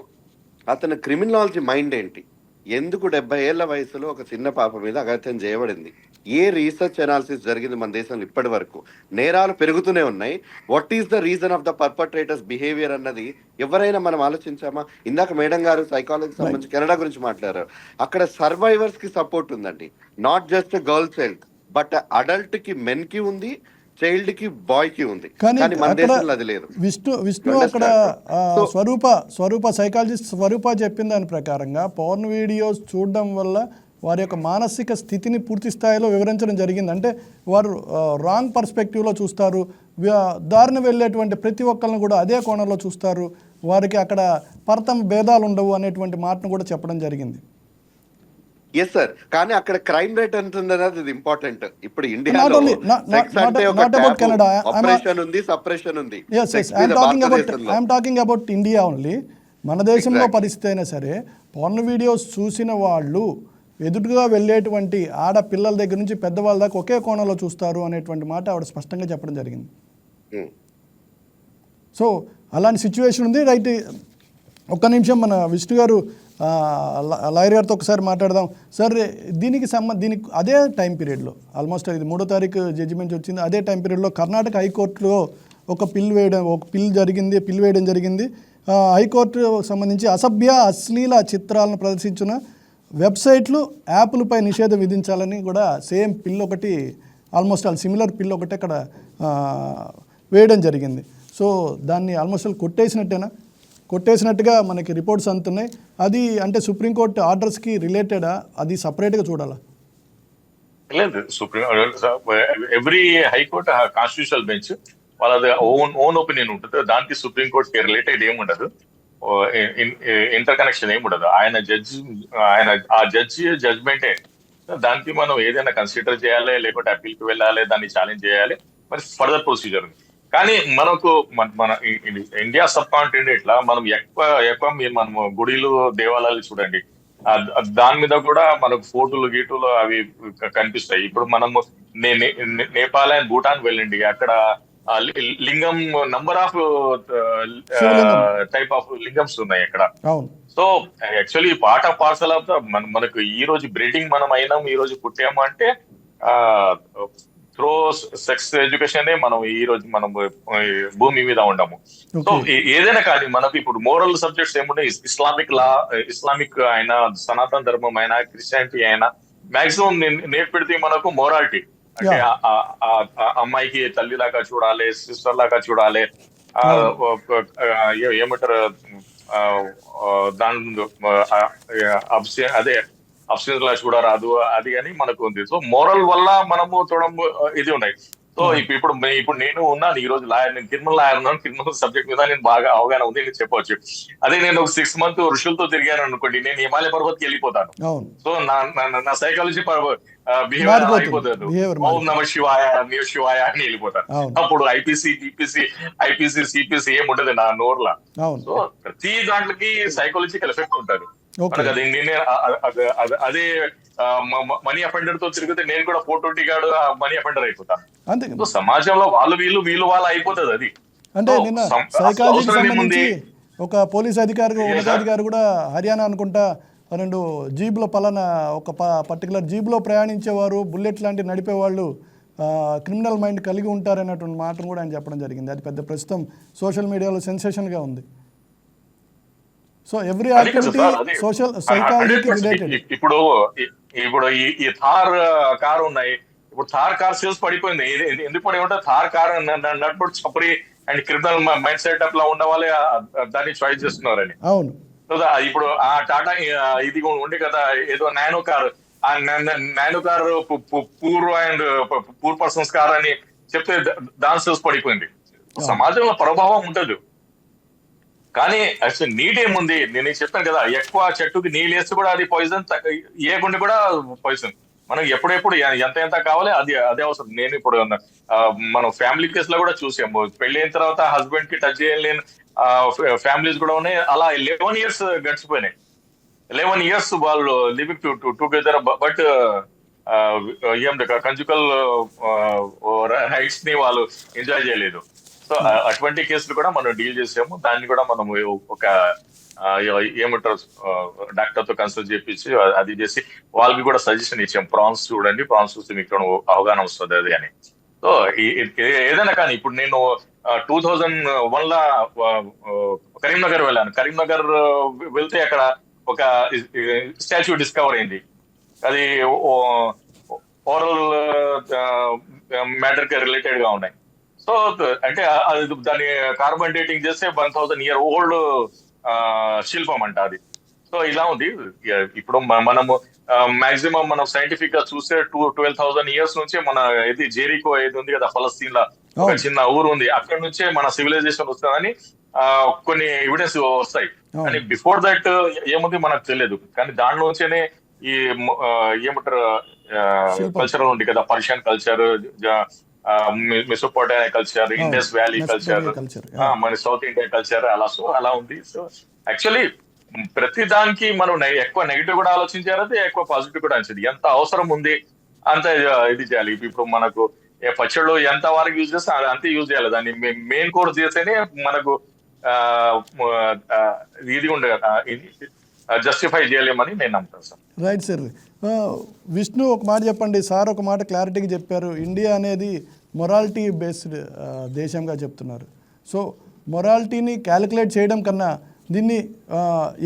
అతని క్రిమినాలజీ మైండ్ ఏంటి, ఎందుకు 70 ఏళ్ల వయసులో ఒక చిన్న పాప మీద అఘాయిత్యం చేయబడింది, ఏ రీసెర్చ్ అనాలిసిస్ జరిగింది మన దేశంలో ఇప్పటి వరకు? నేరాలు పెరుగుతూనే ఉన్నాయి. What is the reason of the perpetrators behaviour అన్నది ఎవరైనా మనం ఆలోచించామా? ఇందాక మేడం గారు సైకాలజీ సంబంధించి కెనడా గురించి మాట్లాడారు. అక్కడ సర్వైవర్స్ కి సపోర్ట్ ఉందండి, not just girl child, but adult కి మెన్ కి ఉంది, చైల్డ్ కి బాయ్ కి ఉంది. కానీ మన దేశంలో అది లేదు. విష్ణు అక్కడ స్వరూప సైకాలజిస్ట్ స్వరూప చెప్పిన దాని ప్రకారంగా పౌర్ణ వీడియోస్ చూడడం వల్ల వారి యొక్క మానసిక స్థితిని పూర్తి స్థాయిలో వివరించడం జరిగింది. అంటే వారు రాంగ్ పర్స్పెక్టివ్లో చూస్తారు, దారిని వెళ్ళేటువంటి ప్రతి ఒక్కరిని కూడా అదే కోణంలో చూస్తారు, వారికి అక్కడ భేదాలు ఉండవు అనేటువంటి మాటను కూడా చెప్పడం జరిగింది. ఎస్ సార్, కానీ అక్కడ క్రైమ్ రేట్ ఎంత ఉన్నది అది ఇంపార్టెంట్. ఇప్పుడు ఇండియాలో సెక్స్ అంటే ఒక ఆపరేషన్ ఉంది, సపరేషన్ ఉంది. I'm talking about India only. మన దేశంలో పరిస్థితి అయినా సరే పోర్న్ వీడియోస్ చూసిన వాళ్ళు ఎదుటిగా వెళ్ళేటువంటి ఆడపిల్లల దగ్గర నుంచి పెద్దవాళ్ళ దాకా ఒకే కోణంలో చూస్తారు అనేటువంటి మాట ఆవిడ స్పష్టంగా చెప్పడం జరిగింది. సో అలాంటి సిచ్యువేషన్ ఉంది. రైట్, ఒక్క నిమిషం మన విష్ణు గారు లాయర్ గారితో ఒకసారి మాట్లాడదాం. సార్, దీనికి అదే టైం పీరియడ్లో ఆల్మోస్ట్ ఇది 3వ తారీఖు జడ్జిమెంట్ వచ్చింది. అదే టైం పీరియడ్లో కర్ణాటక హైకోర్టులో ఒక పిల్ వేయడం జరిగింది. హైకోర్టు సంబంధించి అసభ్య అశ్లీల చిత్రాలను ప్రదర్శించిన వెబ్సైట్లు, యాప్లపై నిషేధం విధించాలని కూడా సేమ్ పిల్ ఒకటి, ఆల్మోస్ట్ సిమిలర్ పిల్ ఒకటి అక్కడ వేయడం జరిగింది. సో దాన్ని ఆల్మోస్ట్ కొట్టేసినట్టుగా మనకి రిపోర్ట్స్ అందుతున్నాయి. అది అంటే సుప్రీంకోర్టు ఆర్డర్స్కి రిలేటెడా, అది సపరేట్గా చూడాలా? లేదు, ఎవ్రీ హైకోర్టు కాన్స్టిట్యూషనల్ బెంచ్ వాళ్ళది ఓన్ ఒపీనియన్ ఉంటుంది. దానికి సుప్రీంకోర్టుకి రిలేటెడ్ ఏముండదు, ఇంటర్ కనెక్షన్ ఏముండదు. ఆయన ఆ జడ్జ్మెంటే, దానికి మనం ఏదైనా కన్సిడర్ చేయాలి, లేకుంటే అప్పీల్కి వెళ్ళాలి, దాన్ని ఛాలెంజ్ చేయాలి, మరి ఫర్దర్ ప్రొసీజర్ ఉంది. కానీ మనకు మన ఇండియా సబ్ కాంటినెంట్ లా మనం ఎక్కువ మనము గుడిలు, దేవాలయాలు చూడండి, దాని మీద కూడా మనకు ఫోటోలు గీటులు అవి కనిపిస్తాయి. ఇప్పుడు మనము నేపాల్ అండ్ భూటాన్ వెళ్ళండి, అక్కడ లింగం నంబర్ ఆఫ్ టైప్ ఆఫ్ లింగమ్స్ ఉన్నాయి అక్కడ. So actually part of parcel of మనకు ఈ రోజు బ్రీడింగ్ మనం అయినాం, ఈ రోజు పుట్టాము అంటే త్రో సెక్స్ ఎడ్యుకేషన్ మనం ఈ రోజు మనం భూమి మీద ఉండము. సో ఏదైనా కానీ మనకు ఇప్పుడు మోరల్ సబ్జెక్ట్స్ ఏముంటాయి, ఇస్లామిక్ లా, ఇస్లామిక్ అయినా, సనాతన ధర్మం అయినా, క్రిస్టియానిటీ అయినా, మాక్సిమం నేర్పెడితే మనకు మోరాలిటీ అంటే అమ్మాయికి తల్లిలాగా చూడాలి, సిస్టర్ లాగా చూడాలి, ఏమంటారు దాని అదే అబ్సెన్స్ చూడరాదు, అది అని మనకు ఉంది. సో మోరల్ వల్ల మనము చూడడం ఇది ఉన్నాయి. సో ఇప్పుడు నేను ఉన్నాను ఈ రోజు లాయర్, నేను క్రిమినల్ లాయర్ ఉన్నాను, క్రిమినల్ సబ్జెక్ట్ మీద నేను బాగా అవగాహన ఉంది నేను చెప్పవచ్చు. అదే నేను ఒక 6 months ఋషులతో తిరిగాను అనుకోండి, నేను హిమాలయ పర్వత్కి వెళ్ళిపోతాను. సో నా సైకాలజీ బిహేవియర్ అయిపోతుంది, ఓం నమ శివాయ, శివాయ అని వెళ్ళిపోతాను. అప్పుడు ఐపీసీ, సిపిసి ఏమి ఉండదు నా నోర్లా. సో ప్రతి దాంట్లోకి సైకాలజికల్ ఎఫెక్ట్ ఉంటుంది. అదే మనీ అఫెండర్ తో తిరిగితే నేను కూడా 420 గాడు మనీ అఫెండర్ అయిపోతాను. సో సమాజంలో వీళ్ళు వాళ్ళ అయిపోతుంది. అది అంటే నిన్న సైకాలజీకి సంబంధించి ఒక పోలీస్ ఉన్నతాధికారి కూడా హర్యానా అనుకుంటా 2 జీబుల పలానా ఒక పర్టికులర్ జీబులో ప్రయాణించేవారు, బుల్లెట్ లాంటి నడిపేవాళ్ళు క్రిమినల్ మైండ్ కలిగి ఉంటారనేటువంటి మాటను కూడా ఆయన చెప్పడం జరిగింది. అది పెద్ద ప్రస్తుతం సోషల్ మీడియాలో సెన్సేషన్గా ఉంది. సో ఎవ్రీ యాక్టివిటీ సోషల్ సైకాలజీకి రిలేటెడ్. ఇప్పుడు ఈ థార్ కార్ ఉన్నాయి, ఇప్పుడు థార్ కార్ సేల్స్ పడిపోయింది. ఎందుకు పడి ఉంటే థార్ కార్ నడుపుడు చప్పరి అండ్ క్రిమినల్ మైండ్ సెటప్ లో ఉన్న వాళ్ళే దాన్ని చాయిస్ చేస్తున్నారని. అవును. సో ఇప్పుడు ఆ టాటా ఇది ఉండే కదా ఏదో నానో కార్, ఆ nano car poor and poor persons car అని చెప్తే దాని సేల్స్ పడిపోయింది. సమాజంలో ప్రభావం ఉంటది, కానీ అసలు నీట్ ఏముంది, నేను చెప్పాను కదా, ఎక్కువ చెట్టుకి నీళ్ళు వేస్తే కూడా అది పాయిజన్, ఏకుండా కూడా పాయిజన్. మనం ఎప్పుడెప్పుడు ఎంత ఎంత కావాలి అది అదే అవసరం. నేను ఇప్పుడు మనం ఫ్యామిలీ కేసు లో కూడా చూసాము, పెళ్లి అయిన తర్వాత హస్బెండ్ కి టచ్ చేయలేని ఫ్యామిలీస్ కూడా ఉన్నాయి. అలా 11 years గడిచిపోయినాయి. 11 years వాళ్ళు లివింగ్ టుగెదర్, బట్ ఏం కంజుకల్ రైట్స్ ని వాళ్ళు ఎంజాయ్ చేయలేదు. సో అటువంటి కేసులు కూడా మనం డీల్ చేసాము. దాన్ని కూడా మనం ఒక ఏమంటారు డాక్టర్ తో కన్సల్ట్ చేపించి అది చేసి వాళ్ళకి కూడా సజెషన్ ఇచ్చాం, ప్రాన్స్ చూడండి, ప్రాన్స్ చూస్తే మీకు అవగాహన వస్తుంది అది అని. సో ఏదైనా కానీ ఇప్పుడు నేను 2001 లా కరీంనగర్ వెళ్ళాను. కరీంనగర్ వెళ్తే అక్కడ ఒక స్టాచ్యూ డిస్కవర్ అయింది. అది ఓరల్ మ్యాటర్ కి రిలేటెడ్ గా ఉన్నాయి. సో అంటే దాన్ని కార్బన్ డేటింగ్ చేస్తే 1000 year old శిల్పం అంట అది. సో ఇలా ఉంది. ఇప్పుడు మనము మాక్సిమం మనం సైంటిఫిక్ గా చూస్తే 12,000 years నుంచే మన ఇది జెరికో ఏది ఉంది కదా ఫలస్తీన్ లో ఒక చిన్న ఊరు ఉంది, అక్కడ నుంచే మన సివిలైజేషన్ వస్తుందని కొన్ని ఎవిడెన్స్ వస్తాయి. కానీ బిఫోర్ దట్ ఏముంది మనకు తెలియదు. కానీ దాంట్లోంచేనే ఈ ఏమంటారు కల్చర్ ఉంది కదా, Persian culture, Mesopotamia culture, Indus valley culture, మన సౌత్ ఇండియా కల్చర్, అలా ఉంది. సో యాక్చువల్లీ ప్రతి దానికి మనం ఎక్కువ నెగిటివ్ కూడా ఆలోచించాలి, ఎక్కువ పాజిటివ్ కూడా ఆలోచించాలి. ఎంత అవసరం ఉంది అంత ఇది చేయాలి. ఇప్పుడు మనకు పచ్చళ్ళు ఎంత వరకు యూజ్ చేస్తే అంతే యూజ్ చేయాలి. దాన్ని మెయిన్ కోర్స్ చేస్తేనే మనకు ఇది ఉండదు, జస్టిఫై చేయలేమని నేను నమ్ముతాను సార్. Right sir. విష్ణు ఒక మాట చెప్పండి. సార్ ఒక మాట క్లారిటీగా చెప్పారు, ఇండియా అనేది మొరాలిటీ బేస్డ్ దేశంగా చెప్తున్నారు. సో మొరాలిటీని క్యాలిక్యులేట్ చేయడం కన్నా దీన్ని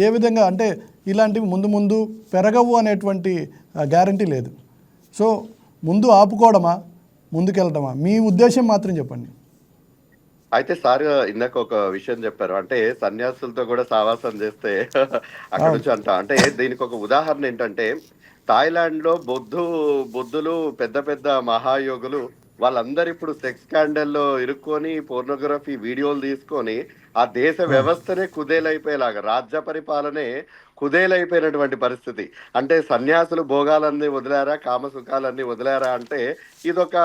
ఏ విధంగా అంటే ఇలాంటివి ముందు ముందు పెరగవు అనేటువంటి గ్యారంటీ లేదు. సో ముందు ఆపుకోవడమా, ముందుకెళ్ళడమా, మీ ఉద్దేశం మాత్రం చెప్పండి. అయితే సార్ ఇందాక ఒక విషయం చెప్పారు, అంటే సన్యాసులతో కూడా సావాసం చేస్తే అక్కడ నుంచి అంటే దీనికి ఒక ఉదాహరణ ఏంటంటే, థాయిలాండ్ లో బుద్ధులు పెద్ద పెద్ద మహాయోగులు వాళ్ళందరూ ఇప్పుడు సెక్స్ స్కాండల్లో ఇరుక్కొని పోర్నోగ్రఫీ వీడియోలు తీసుకొని ఆ దేశ వ్యవస్థనే కుదేలైపోయేలాగా, రాజ్య పరిపాలనే కుదేలైపోయినటువంటి పరిస్థితి. అంటే సన్యాసులు భోగాలన్నీ వదిలారా, కామ సుఖాలన్నీ వదిలారా అంటే ఇదొక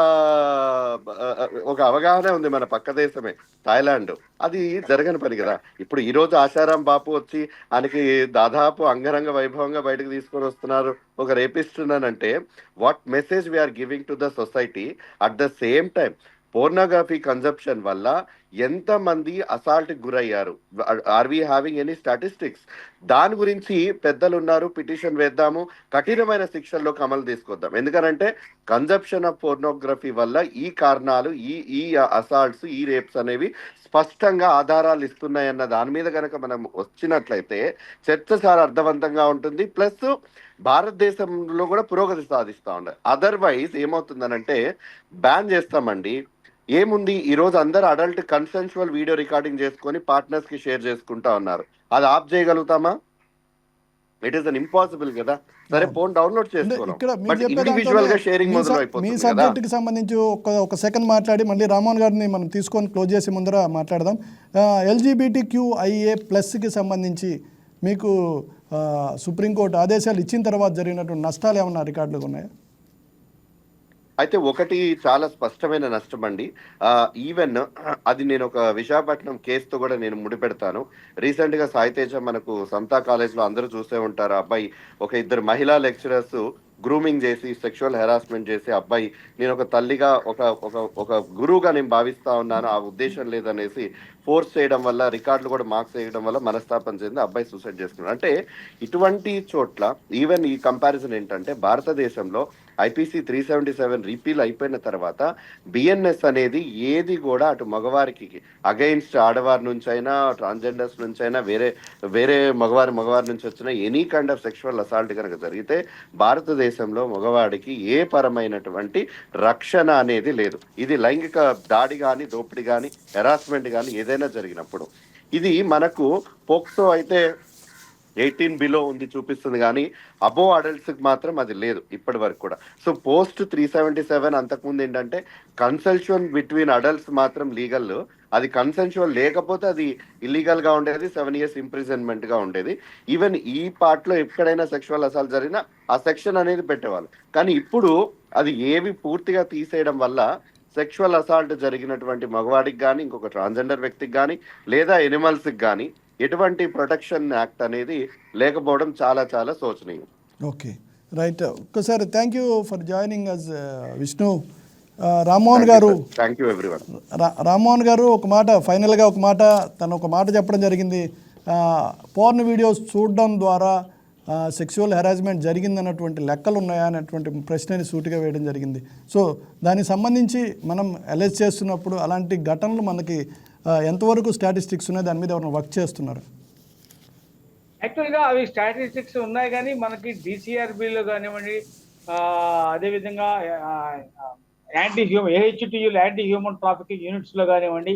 అవగాహన ఉంది మన పక్క దేశమే థాయిలాండ్. అది జరగని పని కదా. ఇప్పుడు ఈ రోజు ఆశారాం బాపు వచ్చి ఆయనకి దాదాపు అంగరంగ వైభవంగా బయటకు తీసుకొని వస్తున్నారు ఒక రేపిస్ట్ అంటే what message we're giving to the society. At the same time pornography consumption వల్ల ఎంతమంది అసాల్ట్ గురయ్యారు, are we having any statistics? దాని గురించి పెద్దలు ఉన్నారు, పిటిషన్ వేద్దాము, కఠినమైన శిక్షల్లోకి అమలు తీసుకొద్దాం. ఎందుకనంటే కన్జంప్షన్ ఆఫ్ పోర్నోగ్రఫీ వల్ల ఈ కారణాలు, ఈ అసాల్ట్స్, ఈ రేప్స్ అనేవి స్పష్టంగా ఆధారాలు ఇస్తున్నాయన్న దాని మీద కనుక మనం వచ్చినట్లయితే చర్చ చాలా అర్థవంతంగా ఉంటుంది. ప్లస్ భారతదేశంలో కూడా పురోగతి సాధిస్తూ ఉండాలి. అదర్వైజ్ ఏమవుతుందనంటే బ్యాన్ చేస్తామండి, ఏముంది ఈ రోజు అందరు అడల్ట్ కన్సెన్షువల్ వీడియో రికార్డింగ్ చేసుకొని పార్ట్నర్స్ కి షేర్ చేసుకుంటా ఉన్నారు. అది ఆఫ్ చేయగలుగుతామా? ఇట్ ఈస్ అన్ ఇంపాసిబుల్ కదా. సరే ఫోన్ డౌన్లోడ్ చేసుకోవాలి, బట్ ఇండివిజువల్ గా షేరింగ్ మొదలు అయిపోతుంది. మీ సబ్జెక్ట్ కి సంబంధించి ఒక సెకండ్ మాట్లాడి మళ్ళీ రామోహన్ గారిని మనం తీసుకొని క్లోజ్ చేసి ముందర మాట్లాడదాం. LGBTQIA+ కి సంబంధించి మీకు సుప్రీంకోర్టు ఆదేశాలు ఇచ్చిన తర్వాత జరిగినటువంటి నష్టాలు ఏమన్నా రికార్డులు ఉన్నాయా? అయితే ఒకటి చాలా స్పష్టమైన నష్టం అండి. ఈవెన్ అది నేను ఒక విశాఖపట్నం కేసుతో కూడా నేను ముడిపెడతాను. రీసెంట్ గా సాయితేజ మనకు సమతా కాలేజ్ లో అందరూ చూసే ఉంటారు, అబ్బాయి ఒక ఇద్దరు మహిళా లెక్చరర్స్ గ్రూమింగ్ చేసి సెక్షువల్ హెరాస్మెంట్ చేసి, అబ్బాయి నేను ఒక తల్లిగా ఒక గురువుగా నేను భావిస్తా ఉన్నాను, ఆ ఉద్దేశం లేదనేసి ఫోర్స్ చేయడం వల్ల, రికార్డులు కూడా మార్క్స్ చేయడం వల్ల మనస్తాపం చెంది అబ్బాయి సూసైడ్ చేసుకున్నాడు. అంటే ఇటువంటి చోట్ల ఈవెన్ ఈ కంపారిజన్ ఏంటంటే భారతదేశంలో ఐపీసీ 377 రిపీల్ అయిపోయిన తర్వాత బిఎన్ఎస్ అనేది ఏది కూడా అటు మగవారికి అగైన్స్ట్ ఆడవారి నుంచి అయినా ట్రాన్స్జెండర్స్ నుంచి అయినా వేరే మగవారి నుంచి వచ్చిన any kind of sexual assault కనుక జరిగితే భారతదేశంలో మగవాడికి ఏ పరమైనటువంటి రక్షణ అనేది లేదు. ఇది లైంగిక దాడి కానీ, దోపిడీ కానీ, హెరాస్మెంట్ కానీ ఏదైనా జరిగినప్పుడు ఇది మనకు పోక్సో అయితే 18 బిలో ఉంది చూపిస్తుంది, కానీ అబోవ్ అడల్ట్స్కి మాత్రం అది లేదు ఇప్పటి వరకు కూడా. సో పోస్ట్ 377 అంతకుముందు ఏంటంటే కన్సెన్షువల్ బిట్వీన్ అడల్ట్స్ మాత్రం లీగల్, అది కన్సెన్షువల్ లేకపోతే అది ఇల్లీగల్ గా ఉండేది, 7 years ఇంప్రిజన్మెంట్ గా ఉండేది. ఈవెన్ ఈ పార్ట్ లో ఎక్కడైనా సెక్షువల్ అసాల్ట్ జరిగినా ఆ సెక్షన్ అనేది పెట్టేవాళ్ళు. కానీ ఇప్పుడు అది ఏవి పూర్తిగా తీసేయడం వల్ల సెక్షువల్ అసాల్ట్ జరిగినటువంటి మగవాడికి కానీ, ఇంకొక ట్రాన్స్జెండర్ వ్యక్తికి కానీ, లేదా ఎనిమల్స్కి కానీ ఎటువంటి ప్రొటెక్షన్ యాక్ట్ అనేది లేకపోవడం చాలా చాలా శోచనీయం. Okay, right. ఒక్కసారి thank you for joining us Vishnu. Rammohan garu, thank you everyone. Rammohan గారు ఒక మాట, ఫైనల్గా తను ఒక మాట చెప్పడం జరిగింది. పోర్న్ వీడియోస్ చూడడం ద్వారా సెక్సువల్ హెరాస్మెంట్ జరిగిందన్నటువంటి లెక్కలు ఉన్నాయా అనేటువంటి ప్రశ్నని సూటిగా వేయడం జరిగింది. సో దానికి సంబంధించి మనం అలెజ్ చేస్తున్నప్పుడు అలాంటి ఘటనలు మనకి ఎంతవరకు స్టాటిస్టిక్స్ ఉన్నాయి, దాని మీద ఎవరైనా వర్క్ చేస్తున్నారు? యాక్చువల్గా అవి స్టాటిస్టిక్స్ ఉన్నాయి, కానీ మనకి డిసిఆర్బిలో కానివ్వండి, అదేవిధంగా యాంటీ హ్యూమన్ ట్రాఫికింగ్ యూనిట్స్ లో కానివ్వండి,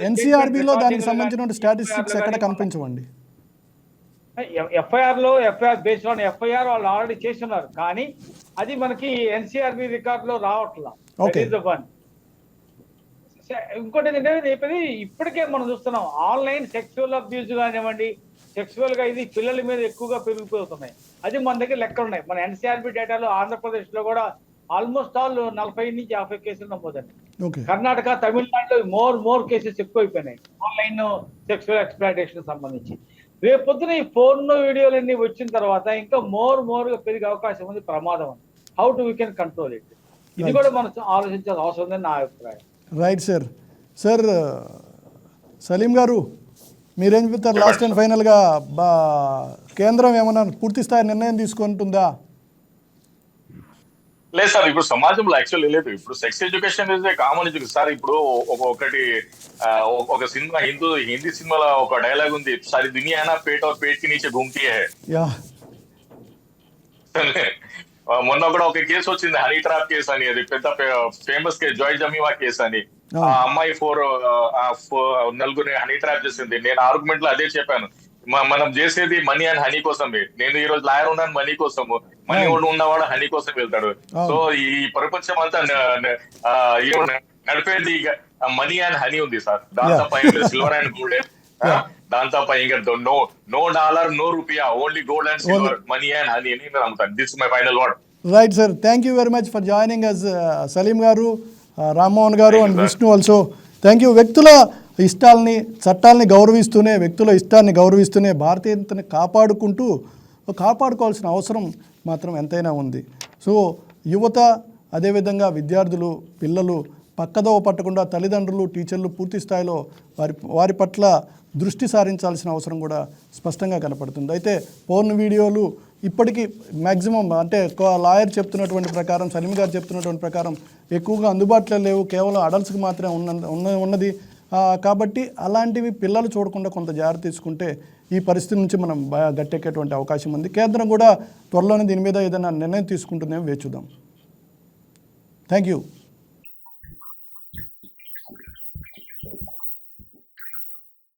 ఎన్సీఆర్బీలో దానికి సంబంధించిన స్టాటిస్టిక్స్ ఎక్కడ కనిపించవండి. ఎఫ్ఐఆర్ బేస్డ్ ఆన్ ఎఫ్ఐఆర్ వాళ్ళు ఆల్రెడీ చేస్తున్నారు, కానీ అది మనకి ఎన్సీఆర్బి రికార్డ్ లో రావట్లా. ఇంకోటి ఏంటంటే చెప్పేది, ఇప్పటికే మనం చూస్తున్నాం ఆన్లైన్ సెక్సువల్ అబ్యూజ్ కానివ్వండి, సెక్సువల్ గా ఇది పిల్లల మీద ఎక్కువగా పెరిగిపోతున్నాయి. అది మన దగ్గర లెక్కలు ఉన్నాయి. మన ఎన్సీఆర్బి డేటాలో ఆంధ్రప్రదేశ్ లో కూడా ఆల్మోస్ట్ ఆల్ 40 నుంచి 50 కేసులు నమోదండి. కర్ణాటక, తమిళనాడులో మోర్ కేసెస్ ఎక్కువైపోయినాయి ఆన్లైన్ సెక్సువల్ ఎక్స్ప్లాయిటేషన్ సంబంధించి. రేపు పొద్దున ఈ ఫోన్ వీడియోలన్నీ వచ్చిన తర్వాత ఇంకా మోర్ గా పెరిగే అవకాశం ఉంది, ప్రమాదం ఉంది. How to we can control it, ఇది కూడా మనం ఆలోచించాల్సిన అవసరం ఉందని నా అభిప్రాయం. Right sir. సలీం గారు, మీరేం చెప్తారు లాస్ట్ అండ్ ఫైనల్గా? కేంద్రం ఏమన్నా పూర్తి స్థాయి నిర్ణయం తీసుకుంటుందా? లేదు సార్, ఇప్పుడు సమాజంలో యాక్చువల్లీ లేదు. ఇప్పుడు sex education is a common education sir. ఇప్పుడు ఒక సినిమా, హిందీ సినిమాలో ఒక డైలాగ్ ఉంది, సారీ దునియా నా పేట్ और पेट के नीचे घूमती है. మొన్న కూడా ఒక కేసు వచ్చింది, హనీ ట్రాప్ కేసు అని. అది పెద్ద ఫేమస్ కేసు, జాయ్ జమీవా కేసు అని. ఆ అమ్మాయి 4 హనీ ట్రాప్ చేసింది. నేను ఆర్గ్యుమెంట్ లో అదే చెప్పాను, మనం చేసేది మనీ అండ్ హనీ కోసమే. నేను ఈ రోజు లాయర్ ఉన్నాను మనీ కోసము, మనీ ఉన్నవాడు హనీ కోసం వెళ్తాడు. సో ఈ ప్రపంచం అంతా నడిపేది మనీ అండ్ హనీ ఉంది సార్. దాని తప్ప సిల్వర్ అండ్ గోల్డ్, దాని తప్ప ఇంకా no dollar no rupiya, only gold and silver, money and honey అని నేను నమ్ముతాను. This my final word. Right sir, thank you very much for joining us Salim garu, Rammohan garu and Vishnu also. Thank you. వ్యక్తుల ఇష్టాలని, చట్టాలని గౌరవిస్తూనే, వ్యక్తుల ఇష్టాన్ని గౌరవిస్తూనే భారతీయతని కాపాడుకోవాల్సిన అవసరం మాత్రం ఎంతైనా ఉంది. సో యువత, అదేవిధంగా విద్యార్థులు, పిల్లలు పక్కదోవ పట్టకుండా తల్లిదండ్రులు, టీచర్లు పూర్తి స్థాయిలో వారి పట్ల దృష్టి సారించాల్సిన అవసరం కూడా స్పష్టంగా కనపడుతుంది. అయితే పోర్న్ వీడియోలు ఇప్పటికీ మ్యాక్సిమం, అంటే లాయర్ చెప్తున్నటువంటి ప్రకారం, సలీం గారు చెప్తున్నటువంటి ప్రకారం ఎక్కువగా అందుబాటులో లేవు, కేవలం అడల్ట్స్కి మాత్రమే ఉన్నది. కాబట్టి అలాంటివి పిల్లలు చూడకుండా కొంత జాగ్రత్త తీసుకుంటే ఈ పరిస్థితి నుంచి మనం గట్టెక్కేటువంటి అవకాశం ఉంది. కేంద్రం కూడా త్వరలోనే దీని మీద ఏదైనా నిర్ణయం తీసుకుంటుందేమో వేచి చూద్దాం. Thank you.